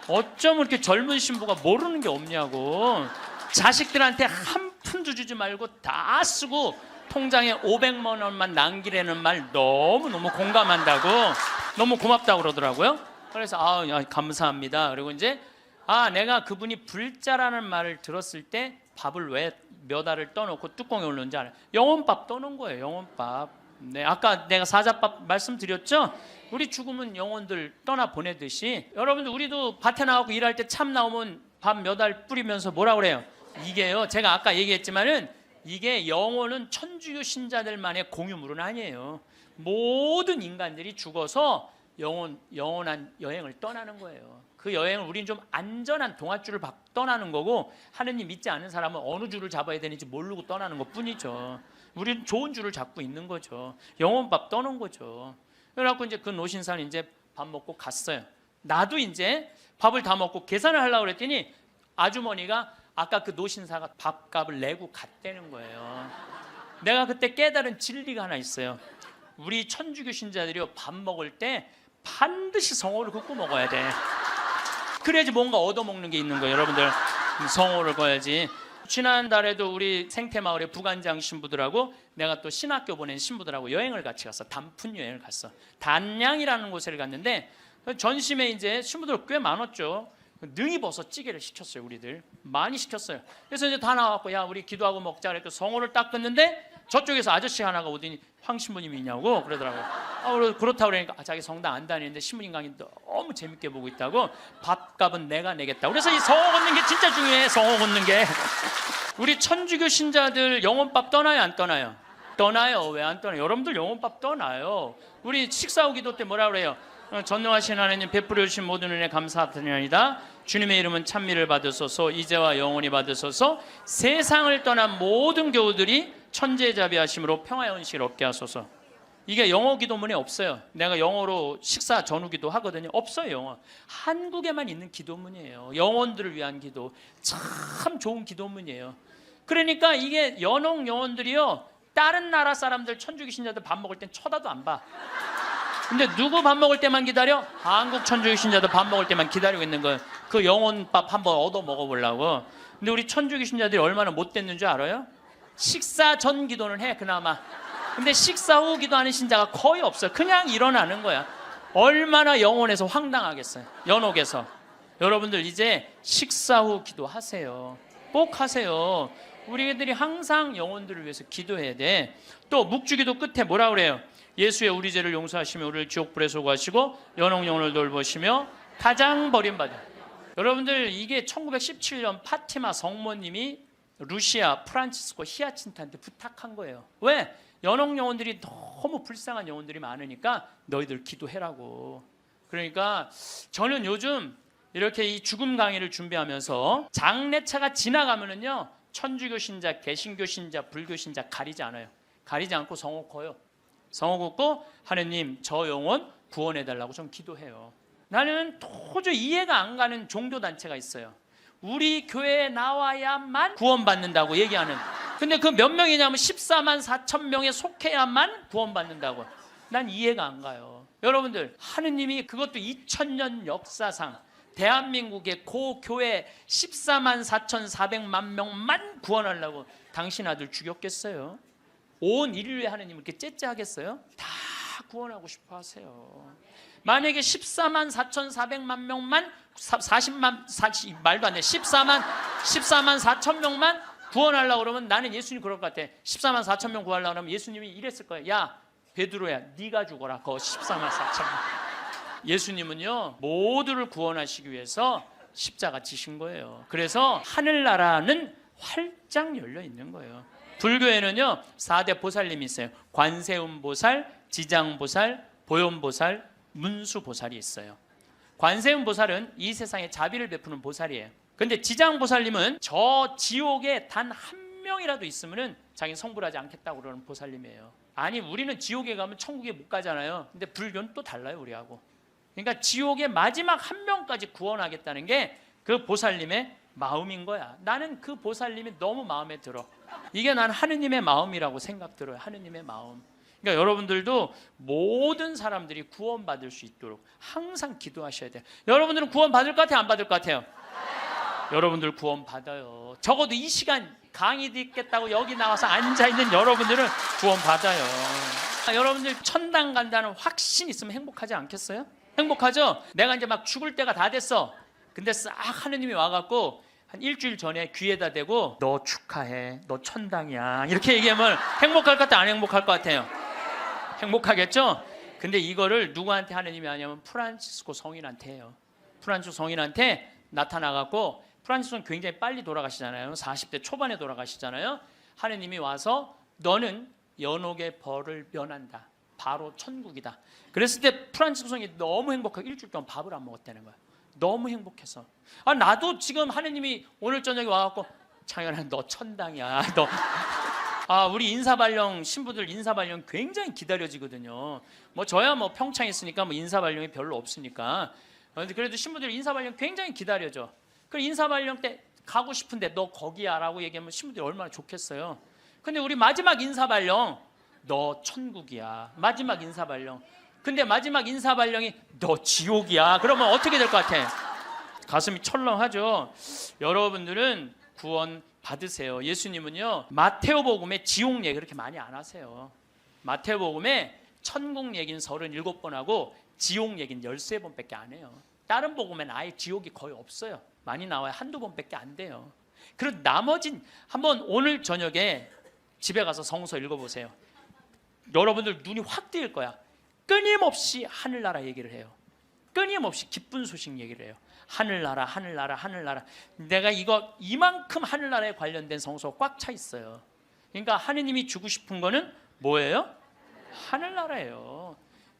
S2: 어쩜 이렇게 젊은 신부가 모르는 게 없냐고. 자식들한테 한 푼도 주지 말고 다 쓰고 통장에 500만 원만 남기라는 말 너무너무 공감한다고, 너무 고맙다고 그러더라고요. 그래서 감사합니다. 그리고 이제 내가 그분이 불자라는 말을 들었을 때 밥을 왜 몇 알을 떠놓고 뚜껑에 올렸는지 알아요. 영혼밥 떠놓은 거예요. 영혼밥. 네, 아까 내가 사자밥 말씀드렸죠. 우리 죽으면 영혼들 떠나 보내듯이 여러분들 우리도 밭에 나가고 일할 때 참 나오면 밥 몇 알 뿌리면서 뭐라 그래요? 이게요, 제가 아까 얘기했지만은 이게 영혼은 천주교 신자들만의 공유물은 아니에요. 모든 인간들이 죽어서 영원한 여행을 떠나는 거예요. 그 여행을 우리는 좀 안전한 동아줄을 떠나는 거고, 하느님 믿지 않은 사람은 어느 줄을 잡아야 되는지 모르고 떠나는 것 뿐이죠. 우리는 좋은 줄을 잡고 있는 거죠. 영혼밥 떠는 거죠. 그래갖고 이제 그 노신사는 이제 밥 먹고 갔어요. 나도 이제 밥을 다 먹고 계산을 하려고 그랬더니 아주머니가 아까 그 노신사가 밥값을 내고 갔다는 거예요. 내가 그때 깨달은 진리가 하나 있어요. 우리 천주교 신자들이요, 밥 먹을 때 반드시 성호를 긋고 먹어야 돼. 그래야지 뭔가 얻어먹는 게 있는 거예요. 여러분들 성호를 거야지. 지난달에도 우리 생태마을의 부관장 신부들하고 내가 또 신학교 보낸 신부들하고 여행을 같이 갔어. 단풍 여행을 갔어. 단양이라는 곳을 갔는데 전심에 이제 신부들 꽤 많았죠. 능이버섯 찌개를 시켰어요. 우리들 많이 시켰어요. 그래서 이제 다 나왔고, 야 우리 기도하고 먹자 그랬고 성호를 딱 긋는데 저쪽에서 아저씨 하나가 오더니 황 신부님이냐고 그러더라고요. 그렇다고 그러니까 자기 성당 안 다니는데 신부님 강의 너무 재밌게 보고 있다고, 밥값은 내가 내겠다고. 그래서 이 성호 걷는 게 진짜 중요해. 성호 걷는 게. 우리 천주교 신자들 영혼밥 떠나요 안 떠나요? 떠나요. 왜 안 떠나요? 여러분들 영혼밥 떠나요. 우리 식사 후 기도 때 뭐라 그래요? 전능하신 하나님 베풀어 주신 모든 은혜 감사드리나이다. 주님의 이름은 찬미를 받으소서, 이제와 영원히 받으소서. 세상을 떠난 모든 교우들이 천재자비하심으로 평화의 은식을 얻게 하소서. 이게 영어 기도문에 없어요. 내가 영어로 식사 전후 기도 하거든요. 없어요. 영어. 한국에만 있는 기도문이에요. 영혼들을 위한 기도. 참 좋은 기도문이에요. 그러니까 이게 연옥 영혼들이요, 다른 나라 사람들 천주교 신자들 밥 먹을 땐 쳐다도 안 봐. 근데 누구 밥 먹을 때만 기다려? 한국 천주교 신자들 밥 먹을 때만 기다리고 있는 거예요. 그 영혼밥 한번 얻어 먹어보려고. 근데 우리 천주교 신자들이 얼마나 못됐는 줄 알아요? 식사 전 기도는 해 그나마. 근데 식사 후 기도하는 신자가 거의 없어요. 그냥 일어나는 거야. 얼마나 영혼에서 황당하겠어요. 연옥에서. 여러분들 이제 식사 후 기도하세요. 꼭 하세요. 우리들이 항상 영혼들을 위해서 기도해야 돼. 또 묵주기도 끝에 뭐라 그래요? 예수의 우리 죄를 용서하시며 우리를 지옥불에 소구하시고 연옥 영혼을 돌보시며 가장 버림받은. 여러분들 이게 1917년 파티마 성모님이 루시아 프란치스코 히아친트한테 부탁한 거예요. 왜? 연옥 영혼들이 너무 불쌍한 영혼들이 많으니까 너희들 기도해라고. 그러니까 저는 요즘 이렇게 이 죽음 강의를 준비하면서 장례차가 지나가면은요, 천주교 신자, 개신교 신자, 불교 신자 가리지 않아요. 가리지 않고 성호 커요. 성호 긋고 하느님 저 영혼 구원해달라고 좀 기도해요. 나는 도저히 이해가 안 가는 종교단체가 있어요. 우리 교회에 나와야만 구원받는다고 얘기하는. 근데 그 몇 명이냐면 14만 4천 명에 속해야만 구원받는다고. 난 이해가 안 가요. 여러분들 하느님이 그것도 2000년 역사상 대한민국의 고교회 14만 4,400만 명만 구원하려고 당신 아들 죽였겠어요? 온 인류의 하느님을 이렇게 째째하겠어요? 다 구원하고 싶어 하세요. 만약에 14만 4,400만 명만 40 말도 안 돼. 14만 4천 명만 구원하려고 그러면 나는 예수님 그럴 것 같아. 14만 4천 명 구하려고 그러면 예수님이 이랬을 거예요. 야 베드로야 네가 죽어라. 그 14만 4천 명. 예수님은요 모두를 구원하시기 위해서 십자가 지신 거예요. 그래서 하늘나라는 활짝 열려 있는 거예요. 불교에는요 4대 보살님이 있어요. 관세음보살, 지장보살, 보현보살, 문수보살이 있어요. 관세음보살은 이 세상에 자비를 베푸는 보살이에요. 근데 지장보살님은 저 지옥에 단 한 명이라도 있으면은 자기 성불하지 않겠다고 그러는 보살님이에요. 아니 우리는 지옥에 가면 천국에 못 가잖아요. 근데 불교는 또 달라요 우리하고. 그러니까 지옥의 마지막 한 명까지 구원하겠다는 게 그 보살님의 마음인 거야. 나는 그 보살님이 너무 마음에 들어. 이게 난 하느님의 마음이라고 생각 들어요. 하느님의 마음. 그러니까 여러분들도 모든 사람들이 구원받을 수 있도록 항상 기도하셔야 돼요. 여러분들은 구원 받을 것 같아요? 안 받을 것 같아요? 여러분들 구원 받아요. 적어도 이 시간 강의 듣겠다고 여기 나와서 앉아있는 여러분들은 구원 받아요. 여러분들 천당 간다는 확신 있으면 행복하지 않겠어요? 행복하죠? 내가 이제 막 죽을 때가 다 됐어. 근데 싹 하느님이 와갖고 한 일주일 전에 귀에다 대고 너 축하해, 너 천당이야 이렇게 얘기하면 행복할 것 같아요? 안 행복할 것 같아요? 행복하겠죠? 근데 이거를 누구한테 하느님이 하냐면 프란치스코 성인한테 해요. 프란치스코 성인한테 나타나갖고, 프란치스코는 굉장히 빨리 돌아가시잖아요. 40대 초반에 돌아가시잖아요. 하느님이 와서 너는 연옥의 벌을 면한다, 바로 천국이다. 그랬을 때 프란치스코 성인이 너무 행복하고 일주일 동안 밥을 안 먹었다는 거야. 너무 행복해서. 나도 지금 하느님이 오늘 저녁에 와갖고 창현아 너 천당이야. 너 우리 인사발령 신부들 인사발령 굉장히 기다려지거든요. 뭐 저야 뭐 평창에 있으니까 뭐 인사발령이 별로 없으니까. 그래도 신부들 인사발령 굉장히 기다려져. 그 인사발령 때 가고 싶은데 너 거기야라고 얘기하면 신부들이 얼마나 좋겠어요. 근데 우리 마지막 인사발령 너 천국이야. 마지막 인사발령. 근데 마지막 인사발령이 너 지옥이야. 그러면 어떻게 될 것 같아? 가슴이 철렁하죠. 여러분들은 구원 받으세요. 예수님은요 마테오복음에 지옥 얘기 그렇게 많이 안 하세요. 마테오복음에 천국 얘기는 37번 하고 지옥 얘기는 13번밖에 안 해요. 다른 복음에는 아예 지옥이 거의 없어요. 많이 나와요. 한두 번밖에 안 돼요. 그리고 나머진 한번 오늘 저녁에 집에 가서 성서 읽어보세요. 여러분들 눈이 확 뜨일 거야. 끊임없이 하늘나라 얘기를 해요. 끊임없이 기쁜 소식 얘기를 해요. 하늘나라, 하늘나라, 하늘나라. 내가 이만큼 하늘나라에 관련된 성서가 꽉 차 있어요. 그러니까 하느님이 주고 싶은 거는 뭐예요? 하늘나라예요.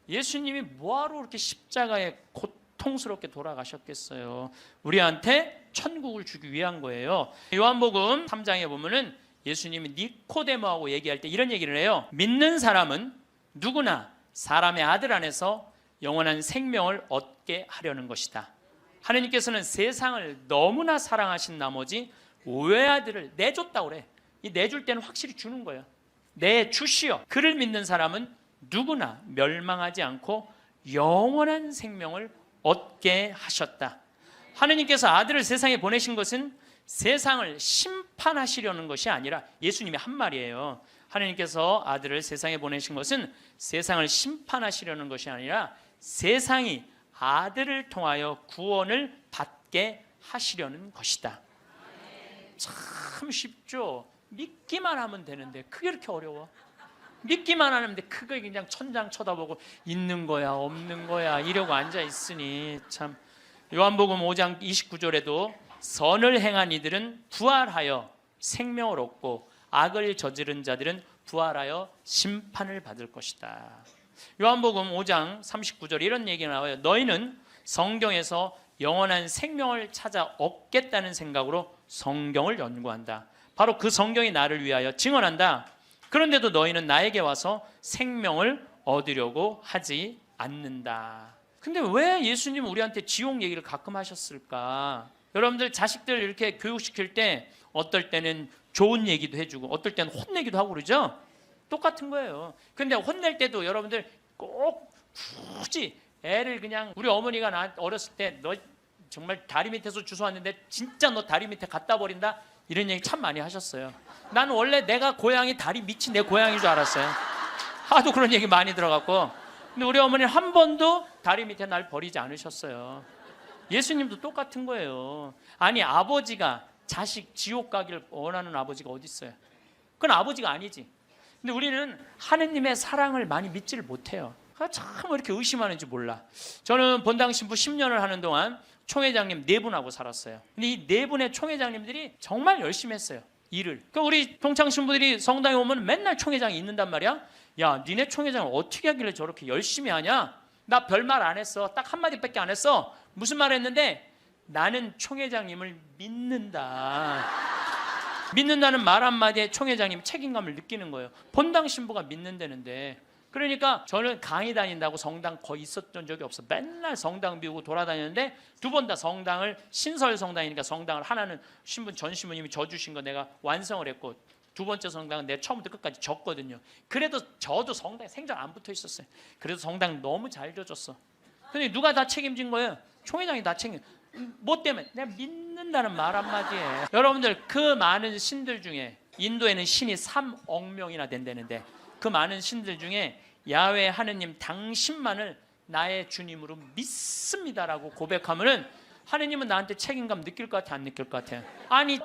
S2: 예수님이 뭐하러 그렇게 십자가에 고통스럽게 돌아가셨겠어요? 우리한테 천국을 주기 위한 거예요. 요한복음 3장에 보면은 예수님이 니코데모하고 얘기할 때 이런 얘기를 해요. 믿는 사람은 누구나 사람의 아들 안에서 영원한 생명을 얻게 하려는 것이다. 하느님께서는 세상을 너무나 사랑하신 나머지 외아들을 내줬다고 그래. 이 내줄 때는 확실히 주는 거예요. 내주시어. 그를 믿는 사람은 누구나 멸망하지 않고 영원한 생명을 얻게 하셨다. 하느님께서 아들을 세상에 보내신 것은 세상을 심판하시려는 것이 아니라, 예수님이 한 말이에요. 하느님께서 아들을 세상에 보내신 것은 세상을 심판하시려는 것이 아니라 세상이 아들을 통하여 구원을 받게 하시려는 것이다. 참 쉽죠? 믿기만 하면 되는데 그게 이렇게 어려워? 믿기만 하는데 그게 그냥 천장 쳐다보고 있는 거야 없는 거야 이러고 앉아 있으니 참. 요한복음 5장 29절에도 선을 행한 이들은 부활하여 생명을 얻고 악을 저지른 자들은 부활하여 심판을 받을 것이다. 요한복음 5장 39절에 이런 얘기가 나와요. 너희는 성경에서 영원한 생명을 찾아 얻겠다는 생각으로 성경을 연구한다. 바로 그 성경이 나를 위하여 증언한다. 그런데도 너희는 나에게 와서 생명을 얻으려고 하지 않는다. 근데 왜 예수님은 우리한테 지옥 얘기를 가끔 하셨을까? 여러분들 자식들 이렇게 교육시킬 때 어떨 때는 좋은 얘기도 해주고 어떨 때는 혼내기도 하고 그러죠? 똑같은 거예요. 근데 혼낼 때도 여러분들 꼭 굳이 애를 그냥, 우리 어머니가 나 어렸을 때 너 정말 다리 밑에서 주워왔는데 진짜 너 다리 밑에 갖다 버린다 이런 얘기 참 많이 하셨어요. 나는 원래 내가 고향이 다리 밑이 내 고향인 줄 알았어요. 하도 그런 얘기 많이 들어갖고. 근데 우리 어머니는 한 번도 다리 밑에 날 버리지 않으셨어요. 예수님도 똑같은 거예요. 아니 아버지가 자식 지옥 가기를 원하는 아버지가 어디 있어요? 그건 아버지가 아니지. 근데 우리는 하느님의 사랑을 많이 믿지를 못해요. 참 왜 이렇게 의심하는지 몰라. 저는 본당 신부 10년을 하는 동안 총회장님 4분하고 살았어요. 근데 이 4분의 총회장님들이 정말 열심히 했어요. 일을. 그러니까 우리 동창 신부들이 성당에 오면 맨날 총회장이 있는단 말이야. 야, 니네 총회장을 어떻게 하길래 저렇게 열심히 하냐? 나 별말 안 했어. 딱 한마디밖에 안 했어. 무슨 말 했는데? 나는 총회장님을 믿는다. 믿는다는 말 한마디에 총회장님 책임감을 느끼는 거예요. 본당 신부가 믿는다는데. 그러니까 저는 강의 다닌다고 성당 거의 있었던 적이 없어. 맨날 성당 비우고 돌아다녔는데 2번 다 성당을, 신설 성당이니까 성당을 하나는 전 신부님이 져주신 거 내가 완성을 했고, 2번째 성당은 내가 처음부터 끝까지 졌거든요. 그래도 저도 성당에 생전 안 붙어 있었어요. 그래도 성당 너무 잘 져줬어. 근데 누가 다 책임진 거예요? 총회장이 다 책임. 뭐 때문에? 내가 믿는다는 말 한마디에. 여러분들, 그 많은 신들 중에, 인도에는 신이 3억 명이나 된다는데, 그 많은 신들 중에 야훼 하느님 당신만을 나의 주님으로 믿습니다라고 고백하면은 하느님은 나한테 책임감 느낄 것 같아, 안 느낄 것 같아? 아니,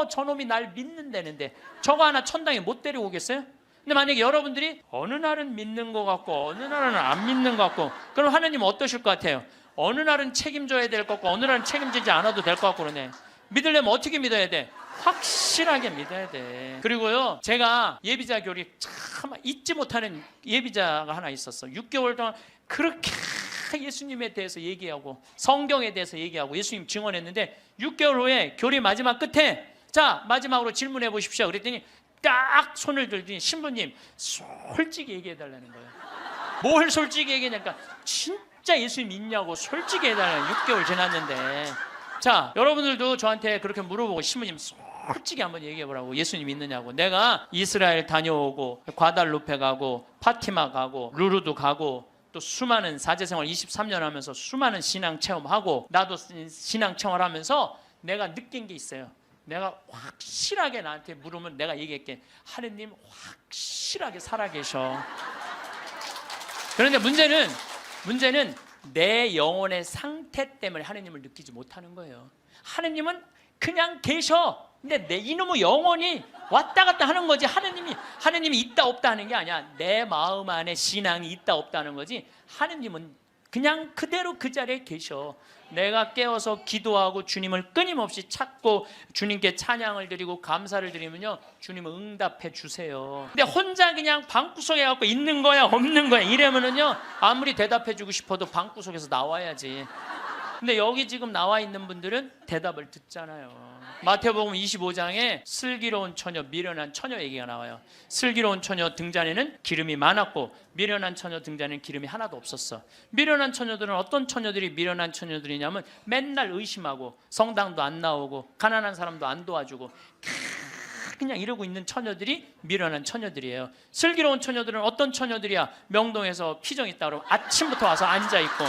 S2: 저놈이 날 믿는다는데 저거 하나 천당에 못 데려오겠어요? 근데 만약에 여러분들이 어느 날은 믿는 것 같고 어느 날은 안 믿는 것 같고, 그럼 하느님은 어떠실 것 같아요? 어느 날은 책임져야 될 것 같고 어느 날은 책임지지 않아도 될 것 같고 그러네. 믿으려면 어떻게 믿어야 돼? 확실하게 믿어야 돼. 그리고요, 제가 예비자 교리 참 잊지 못하는 예비자가 하나 있었어. 6개월 동안 그렇게 예수님에 대해서 얘기하고 성경에 대해서 얘기하고 예수님 증언했는데, 6개월 후에 교리 마지막 끝에 자, 마지막으로 질문해 보십시오. 그랬더니 딱 손을 들더니 신부님 솔직히 얘기해 달라는 거예요. 뭘 솔직히 얘기하냐니까 진짜 예수님 믿냐고 솔직히 해달라는. 6개월 지났는데. 자, 여러분들도 저한테 그렇게 물어보고 신부님 솔직히 한번 얘기해 보라고. 예수님 믿느냐고. 내가 이스라엘 다녀오고 과달루페 가고 파티마 가고 루르도 가고 또 수많은 사제생활 23년 하면서 수많은 신앙 체험하고 나도 신앙 체험하면서 내가 느낀 게 있어요. 내가 확실하게 나한테 물으면 내가 얘기할게. 하느님 확실하게 살아계셔. 그런데 문제는 내 영혼의 상태 때문에 하느님을 느끼지 못하는 거예요. 하느님은 그냥 계셔. 근데 내 이놈의 영혼이 왔다 갔다 하는 거지. 하느님이 있다 없다 하는 게 아니야. 내 마음 안에 신앙이 있다 없다 하는 거지. 하느님은 그냥 그대로 그 자리에 계셔. 내가 깨어서 기도하고 주님을 끊임없이 찾고 주님께 찬양을 드리고 감사를 드리면요, 주님은 응답해 주세요. 근데 혼자 그냥 방구석에 갖고 있는 거야 없는 거야 이러면은요, 아무리 대답해 주고 싶어도 방구석에서 나와야지. 근데 여기 지금 나와 있는 분들은 대답을 듣잖아요. 마태복음 25장에 슬기로운 처녀, 미련한 처녀 얘기가 나와요. 슬기로운 처녀 등잔에는 기름이 많았고 미련한 처녀 등잔에는 기름이 하나도 없었어. 미련한 처녀들은 어떤 처녀들이 미련한 처녀들이냐면 맨날 의심하고 성당도 안 나오고 가난한 사람도 안 도와주고 그냥 이러고 있는 처녀들이 미련한 처녀들이에요. 슬기로운 처녀들은 어떤 처녀들이야? 명동에서 피정 있다 그러면 아침부터 와서 앉아있고,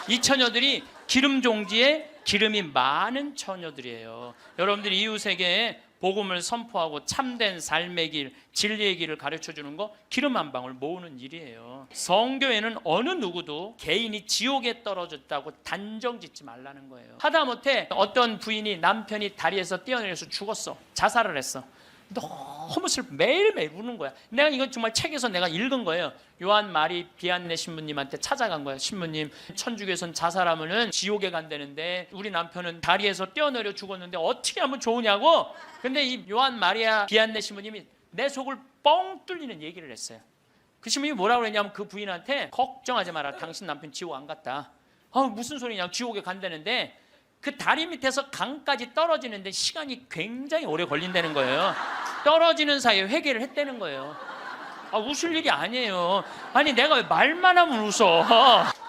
S2: 이 처녀들이 기름 종지에 기름이 많은 처녀들이에요. 여러분들이 이웃에게 복음을 선포하고 참된 삶의 길, 진리의 길을 가르쳐주는 거 기름 한 방울 모으는 일이에요. 성교에는 어느 누구도 개인이 지옥에 떨어졌다고 단정 짓지 말라는 거예요. 하다못해 어떤 부인이 남편이 다리에서 뛰어내려서 죽었어. 자살을 했어. 너무 매일매일 우는 거야. 내가 이건 정말 책에서 내가 읽은 거예요. 요한 마리 비안네 신부님한테 찾아간 거야. 신부님, 천주교에선 자살하면은 지옥에 간다는데 우리 남편은 다리에서 뛰어내려 죽었는데 어떻게 하면 좋으냐고. 근데 이 요한 마리아 비안네 신부님이 내 속을 뻥 뚫리는 얘기를 했어요. 그 신부님이 뭐라고 그랬냐면 그 부인한테 걱정하지 마라. 당신 남편 지옥 안 갔다. 무슨 소리냐. 지옥에 간다는데 그 다리 밑에서 강까지 떨어지는데 시간이 굉장히 오래 걸린다는 거예요. 떨어지는 사이에 회개를 했다는 거예요. 웃을 일이 아니에요. 아니 내가 왜 말만 하면 웃어.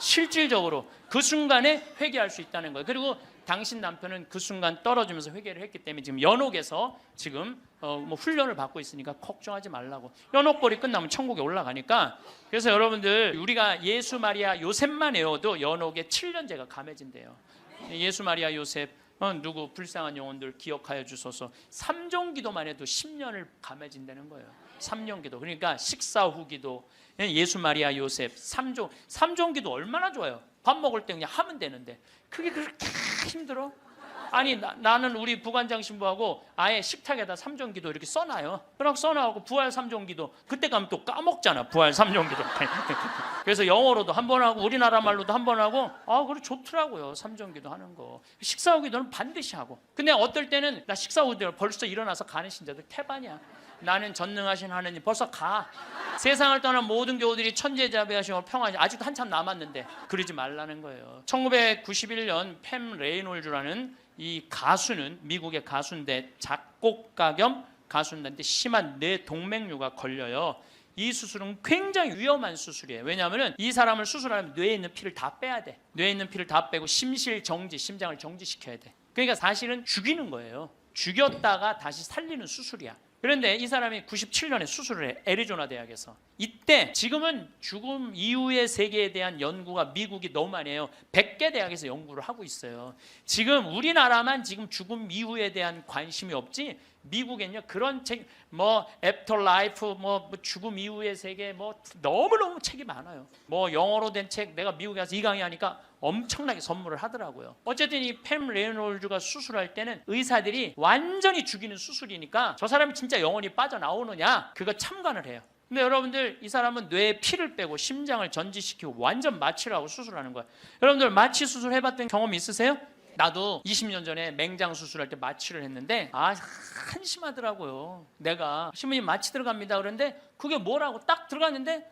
S2: 실질적으로 그 순간에 회개할 수 있다는 거예요. 그리고 당신 남편은 그 순간 떨어지면서 회개를 했기 때문에 지금 연옥에서 지금 훈련을 받고 있으니까 걱정하지 말라고. 연옥벌이 끝나면 천국에 올라가니까. 그래서 여러분들, 우리가 예수 마리아 요셉만 외워도 연옥에 7년제가 감해진대요. 예수 마리아 요셉, 누구 불쌍한 영혼들 기억하여 주소서. 3종 기도만 해도 10년을 감해진다는 거예요. 3년 기도. 그러니까 식사 후 기도, 예수 마리아 요셉, 3종 기도 얼마나 좋아요. 밥 먹을 때 그냥 하면 되는데 그게 그렇게 힘들어? 아니 나는 우리 부관장 신부하고 아예 식탁에다 삼종기도 이렇게 써놔요. 그렇게 써놔고 부활 삼종기도 그때 가면 또 까먹잖아. 부활 삼종기도. 그래서 영어로도 한 번 하고 우리나라 말로도 한 번 하고 그래 좋더라고요. 삼종기도 하는 거. 식사 후 기도는 반드시 하고. 근데 어떨 때는 나 식사 후 기도 벌써 일어나서 가는 신자들 태반이야. 나는 전능하신 하느님 벌써 가. 세상을 떠난 모든 교우들이 천지자비하시고 평안히 아직도 한참 남았는데 그러지 말라는 거예요. 1991년 팸 레이놀즈라는 이 가수는 미국의 가수인데 작곡가 겸 가수인데 심한 뇌동맥류가 걸려요. 이 수술은 굉장히 위험한 수술이에요. 왜냐하면 이 사람을 수술하면 뇌에 있는 피를 다 빼야 돼. 뇌에 있는 피를 다 빼고 심실정지, 심장을 정지시켜야 돼. 그러니까 사실은 죽이는 거예요. 죽였다가 다시 살리는 수술이야. 그런데 이 사람이 97년에 수술을 해. 애리조나 대학에서. 이때 지금은 죽음 이후의 세계에 대한 연구가 미국이 너무 많이 해요. 100개 대학에서 연구를 하고 있어요. 지금 우리나라만 지금 죽음 이후에 대한 관심이 없지 미국엔요 그런 책 뭐 애프터 라이프 뭐 죽음 이후의 세계 뭐 너무너무 책이 많아요. 뭐 영어로 된 책 내가 미국에 가서 이 강의하니까 엄청나게 선물을 하더라고요. 어쨌든 이 팸 레이놀즈가 수술할 때는 의사들이 완전히 죽이는 수술이니까 저 사람이 진짜 영혼이 빠져나오느냐 그거 참관을 해요. 근데 여러분들 이 사람은 뇌에 피를 빼고 심장을 전지시키고 완전 마취를 하고 수술하는 거예요. 여러분들 마취 수술 해봤던 경험 있으세요? 나도 20년 전에 맹장 수술할 때 마취를 했는데 한심하더라고요. 내가 신부님 마취 들어갑니다 그런데 그게 뭐라고 딱 들어갔는데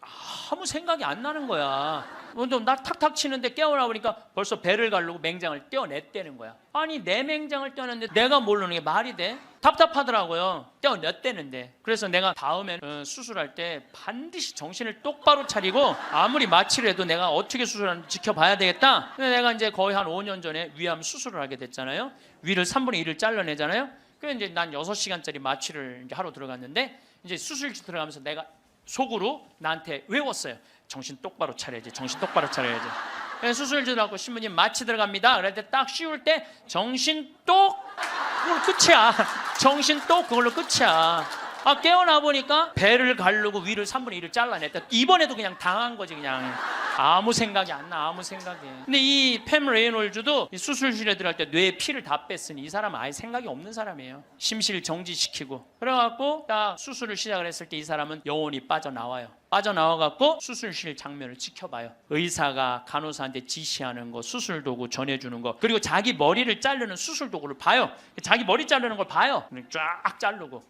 S2: 아무 생각이 안 나는 거야. 나 탁탁 치는데 깨어나 보니까 벌써 배를 가르고 맹장을 떼어냈다는 거야. 아니 내 맹장을 떼어냈는데 내가 모르는 게 말이 돼? 답답하더라고요. 떼어냈다는데. 그래서 내가 다음에 수술할 때 반드시 정신을 똑바로 차리고 아무리 마취를 해도 내가 어떻게 수술하는지 지켜봐야 되겠다. 근데 내가 이제 거의 한 5년 전에 위암 수술을 하게 됐잖아요. 위를 3분의 1을 잘라내잖아요. 그래서 이제 난 6시간짜리 마취를 이제 하러 들어갔는데 이제 수술실 들어가면서 내가 속으로 나한테 외웠어요. 정신 똑바로 차려야지. 정신 똑바로 차려야지. 수술 들어가고 신부님 마취 들어갑니다. 그럴 때 딱 씌울 때 정신 똑 그걸로 끝이야. 정신 똑 그걸로 끝이야. 깨어나 보니까 배를 가르고 위를 3분의 1을 잘라냈다. 이번에도 그냥 당한 거지 그냥. 아무 생각이 안 나. 아무 생각이. 근데 이 팸 레이놀즈도 이 수술실에 들어갈 때 뇌에 피를 다 뺐으니 이 사람은 아예 생각이 없는 사람이에요. 심실 정지시키고. 그래갖고 딱 수술을 시작을 했을 때 이 사람은 영혼이 빠져나와요. 빠져나와갖고 수술실 장면을 지켜봐요. 의사가 간호사한테 지시하는 거, 수술 도구 전해주는 거, 그리고 자기 머리를 자르는 수술 도구를 봐요. 자기 머리 자르는 걸 봐요. 쫙 자르고.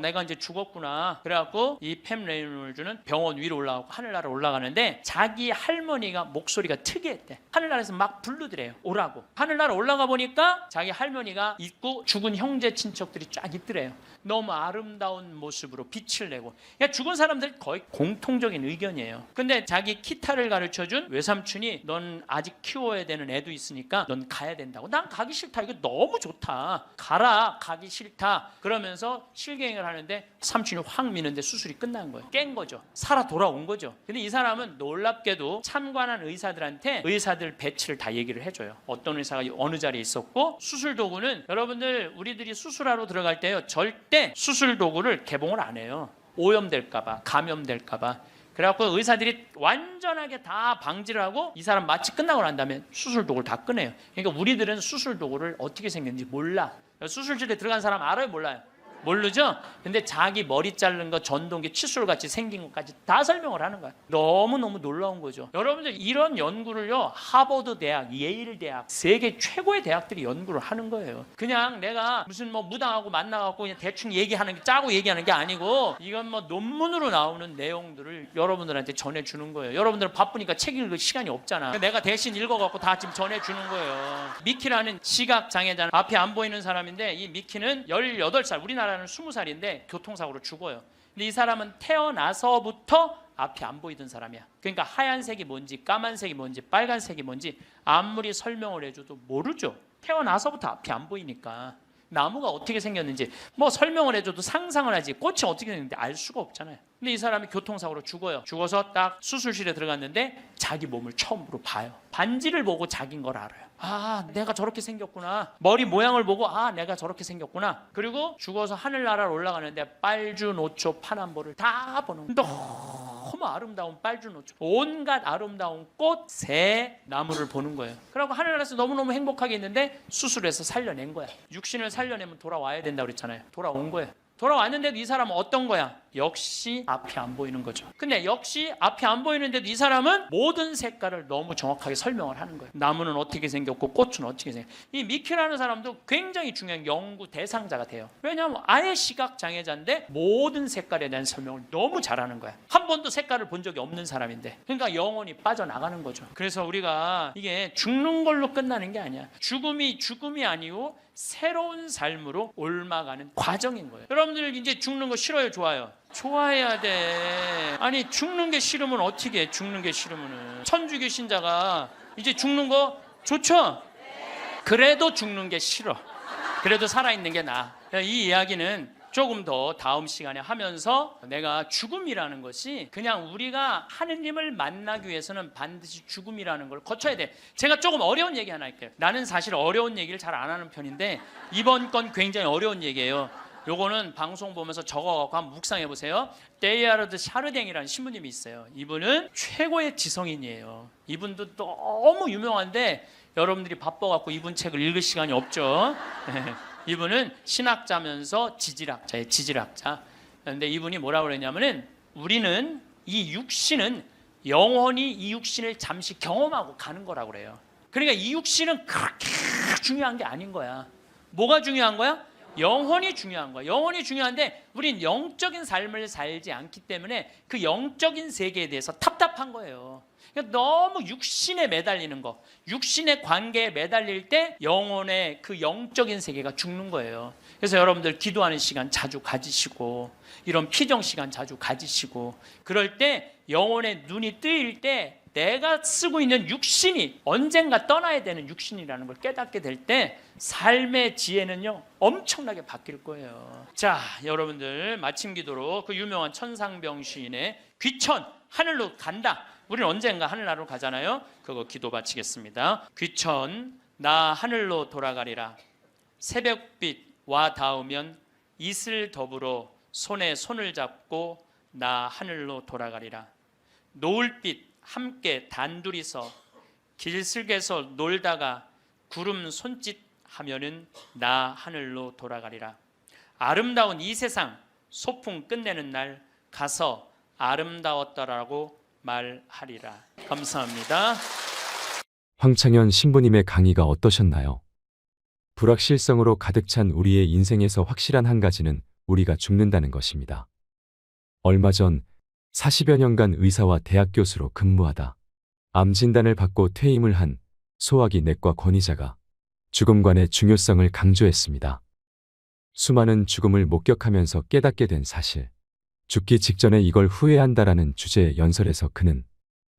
S2: 내가 이제 죽었구나. 그래갖고 이 팸 레이놀즈는 병원 위로 올라가고 하늘나라 올라가는데 자기 할머니가 목소리가 특이했대. 하늘나라에서 막 부르더래요. 오라고. 하늘나라 올라가 보니까 자기 할머니가 있고 죽은 형제 친척들이 쫙 있더래요. 너무 아름다운 모습으로 빛을 내고. 그러니까 죽은 사람들 거의 공통적인 의견이에요. 근데 자기 기타를 가르쳐준 외삼촌이 넌 아직 키워야 되는 애도 있으니까 넌 가야 된다고. 난 가기 싫다. 이거 너무 좋다. 가라. 가기 싫다. 그러면서 실갱을 하는데 삼촌이 확 미는데 수술이 끝난 거예요. 깬 거죠. 살아 돌아온 거죠. 근데 이 사람은 놀랍게도 참관한 의사들한테 의사들 배치를 다 얘기를 해줘요. 어떤 의사가 어느 자리에 있었고 수술 도구는 여러분들 우리들이 수술하러 들어갈 때요. 절대 수술 도구를 개봉을 안 해요. 오염될까 봐, 감염될까 봐. 그래갖고 의사들이 완전하게 다 방지를 하고 이 사람 마취 끝나고 난 다음에 수술 도구를 다 꺼내요. 그러니까 우리들은 수술 도구를 어떻게 생겼는지 몰라. 수술실에 들어간 사람 알아요? 몰라요? 모르죠? 근데 자기 머리 자른 거 전동기 칫솔같이 생긴 것까지 다 설명을 하는 거야. 너무너무 놀라운 거죠. 여러분들 이런 연구를요 하버드 대학, 예일 대학, 세계 최고의 대학들이 연구를 하는 거예요. 그냥 내가 무슨 뭐 무당하고 만나갖고 그냥 대충 얘기하는 게 짜고 얘기하는 게 아니고 이건 뭐 논문으로 나오는 내용들을 여러분들한테 전해주는 거예요. 여러분들은 바쁘니까 책 읽을 시간이 없잖아. 내가 대신 읽어갖고 다 지금 전해주는 거예요. 미키라는 시각장애자 앞이 안 보이는 사람인데 이 미키는 18살 우리나라 20살인데 교통사고로 죽어요. 근데 이 사람은 태어나서부터 앞이 안 보이던 사람이야. 그러니까 하얀색이 뭔지 까만색이 뭔지 빨간색이 뭔지 아무리 설명을 해줘도 모르죠. 태어나서부터 앞이 안 보이니까. 나무가 어떻게 생겼는지 뭐 설명을 해줘도 상상을 하지 꽃이 어떻게 생겼는지 알 수가 없잖아요. 근데 이 사람이 교통사고로 죽어요. 죽어서 딱 수술실에 들어갔는데 자기 몸을 처음으로 봐요. 반지를 보고 자기인 걸 알아요. 내가 저렇게 생겼구나. 머리 모양을 보고 내가 저렇게 생겼구나. 그리고 죽어서 하늘나라로 올라가는데 빨주, 노초, 파남보를 다 보는 거예요. 너무 아름다운 빨주노초, 온갖 아름다운 꽃, 새, 나무를 보는 거예요. 그러고 하늘나라에서 너무너무 행복하게 있는데 수술해서 살려낸 거야. 육신을 살려내면 돌아와야 된다고 그랬잖아요. 돌아온 거예요. 돌아왔는데도 이 사람은 어떤 거야? 역시 앞이 안 보이는 거죠. 근데 역시 앞이 안 보이는데도 이 사람은 모든 색깔을 너무 정확하게 설명을 하는 거예요. 나무는 어떻게 생겼고 꽃은 어떻게 생겼고. 이 미키라는 사람도 굉장히 중요한 연구 대상자가 돼요. 왜냐하면 아예 시각장애자인데 모든 색깔에 대한 설명을 너무 잘하는 거야. 한 번도 색깔을 본 적이 없는 사람인데. 그러니까 영혼이 빠져나가는 거죠. 그래서 우리가 이게 죽는 걸로 끝나는 게 아니야. 죽음이 아니고 새로운 삶으로 옮아가는 과정인 거예요. 여러분들 이제 죽는 거 싫어요, 좋아요? 좋아해야 돼. 아니 죽는 게 싫으면 어떻게 해? 죽는 게 싫으면은 천주교 신자가 이제 죽는 거 좋죠? 그래도 죽는 게 싫어. 그래도 살아있는 게 나아. 이 이야기는 조금 더 다음 시간에 하면서 내가 죽음이라는 것이 그냥 우리가 하느님을 만나기 위해서는 반드시 죽음이라는 걸 거쳐야 돼. 제가 조금 어려운 얘기 하나 할게요. 나는 사실 어려운 얘기를 잘 안 하는 편인데 이번 건 굉장히 어려운 얘기예요. 요거는 방송 보면서 적어갖고 한번 묵상해 보세요. 데이아르드 샤르댕이라는 신부님이 있어요. 이분은 최고의 지성인이에요. 이분도 너무 유명한데 여러분들이 바빠갖고 이분 책을 읽을 시간이 없죠. 이분은 신학자면서 지질학자예요. 지질학자. 그런데 이분이 뭐라고 그러냐면은 우리는 이 육신은 영원히 이 육신을 잠시 경험하고 가는 거라고 그래요. 그러니까 이 육신은 그렇게 중요한 게 아닌 거야. 뭐가 중요한 거야? 영혼이 중요한 거야. 영혼이 중요한데 우린 영적인 삶을 살지 않기 때문에 그 영적인 세계에 대해서 답답한 거예요. 그러니까 너무 육신에 매달리는 거, 육신의 관계에 매달릴 때 영혼의 그 영적인 세계가 죽는 거예요. 그래서 여러분들 기도하는 시간 자주 가지시고 이런 피정 시간 자주 가지시고 그럴 때 영혼의 눈이 뜨일 때 내가 쓰고 있는 육신이 언젠가 떠나야 되는 육신이라는 걸 깨닫게 될 때 삶의 지혜는요 엄청나게 바뀔 거예요. 자, 여러분들 마침 기도로 그 유명한 천상병 시인의 귀천 하늘로 간다. 우리는 언젠가 하늘나라로 가잖아요. 그거 기도 바치겠습니다. 귀천 나 하늘로 돌아가리라. 새벽빛 와 닿으면 이슬 더불어 손에 손을 잡고 나 하늘로 돌아가리라. 노을빛 함께 단둘이서 길슬개서 놀다가 구름 손짓하면은 나 하늘로 돌아가리라. 아름다운 이 세상 소풍 끝내는 날 가서 아름다웠더라고 말하리라. 감사합니다.
S1: 황창현 신부님의 강의가 어떠셨나요? 불확실성으로 가득 찬 우리의 인생에서 확실한 한 가지는 우리가 죽는다는 것입니다. 얼마 전 40여 년간 의사와 대학 교수로 근무하다 암 진단을 받고 퇴임을 한 소화기 내과 권위자가 죽음관의 중요성을 강조했습니다. 수많은 죽음을 목격하면서 깨닫게 된 사실, 죽기 직전에 이걸 후회한다라는 주제의 연설에서 그는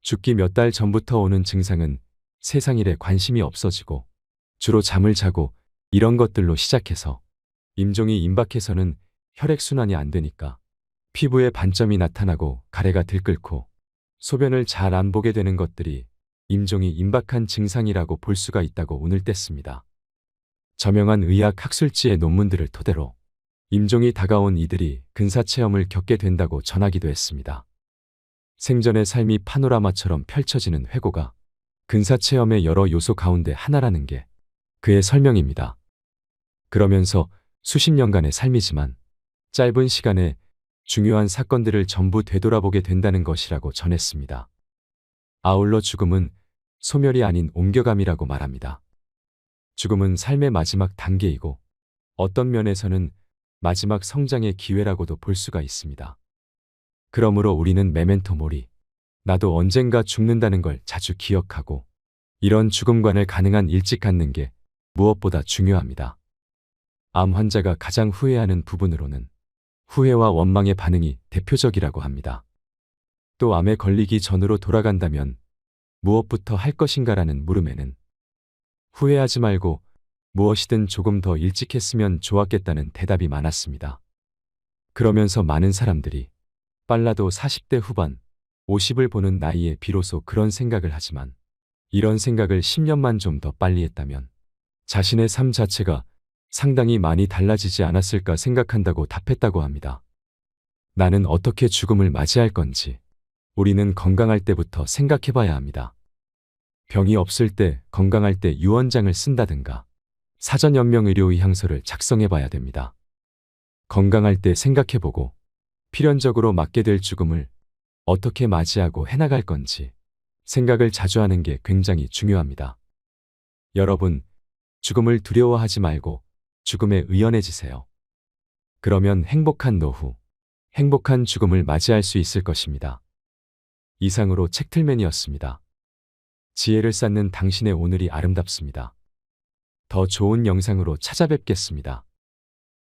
S1: 죽기 몇 달 전부터 오는 증상은 세상 일에 관심이 없어지고 주로 잠을 자고 이런 것들로 시작해서 임종이 임박해서는 혈액순환이 안 되니까 피부에 반점이 나타나고 가래가 들끓고 소변을 잘 안 보게 되는 것들이 임종이 임박한 증상이라고 볼 수가 있다고 운을 뗐습니다. 저명한 의학 학술지의 논문들을 토대로 임종이 다가온 이들이 근사체험을 겪게 된다고 전하기도 했습니다. 생전의 삶이 파노라마처럼 펼쳐지는 회고가 근사체험의 여러 요소 가운데 하나라는 게 그의 설명입니다. 그러면서 수십 년간의 삶이지만 짧은 시간에 중요한 사건들을 전부 되돌아보게 된다는 것이라고 전했습니다. 아울러 죽음은 소멸이 아닌 옮겨감이라고 말합니다. 죽음은 삶의 마지막 단계이고 어떤 면에서는 마지막 성장의 기회라고도 볼 수가 있습니다. 그러므로 우리는 메멘토 모리, 나도 언젠가 죽는다는 걸 자주 기억하고 이런 죽음관을 가능한 일찍 갖는 게 무엇보다 중요합니다. 암 환자가 가장 후회하는 부분으로는 후회와 원망의 반응이 대표적이라고 합니다. 또 암에 걸리기 전으로 돌아간다면 무엇부터 할 것인가라는 물음에는 후회하지 말고 무엇이든 조금 더 일찍 했으면 좋았겠다는 대답이 많았습니다. 그러면서 많은 사람들이 빨라도 40대 후반, 50을 보는 나이에 비로소 그런 생각을 하지만 이런 생각을 10년만 좀 더 빨리 했다면 자신의 삶 자체가 상당히 많이 달라지지 않았을까 생각한다고 답했다고 합니다. 나는 어떻게 죽음을 맞이할 건지, 우리는 건강할 때부터 생각해 봐야 합니다. 병이 없을 때, 건강할 때 유언장을 쓴다든가 사전연명의료의향서를 작성해 봐야 됩니다. 건강할 때 생각해 보고 필연적으로 맞게 될 죽음을 어떻게 맞이하고 해나갈 건지 생각을 자주 하는 게 굉장히 중요합니다. 여러분, 죽음을 두려워하지 말고 죽음에 의연해지세요. 그러면 행복한 노후, 행복한 죽음을 맞이할 수 있을 것입니다. 이상으로 책틀맨이었습니다. 지혜를 쌓는 당신의 오늘이 아름답습니다. 더 좋은 영상으로 찾아뵙겠습니다.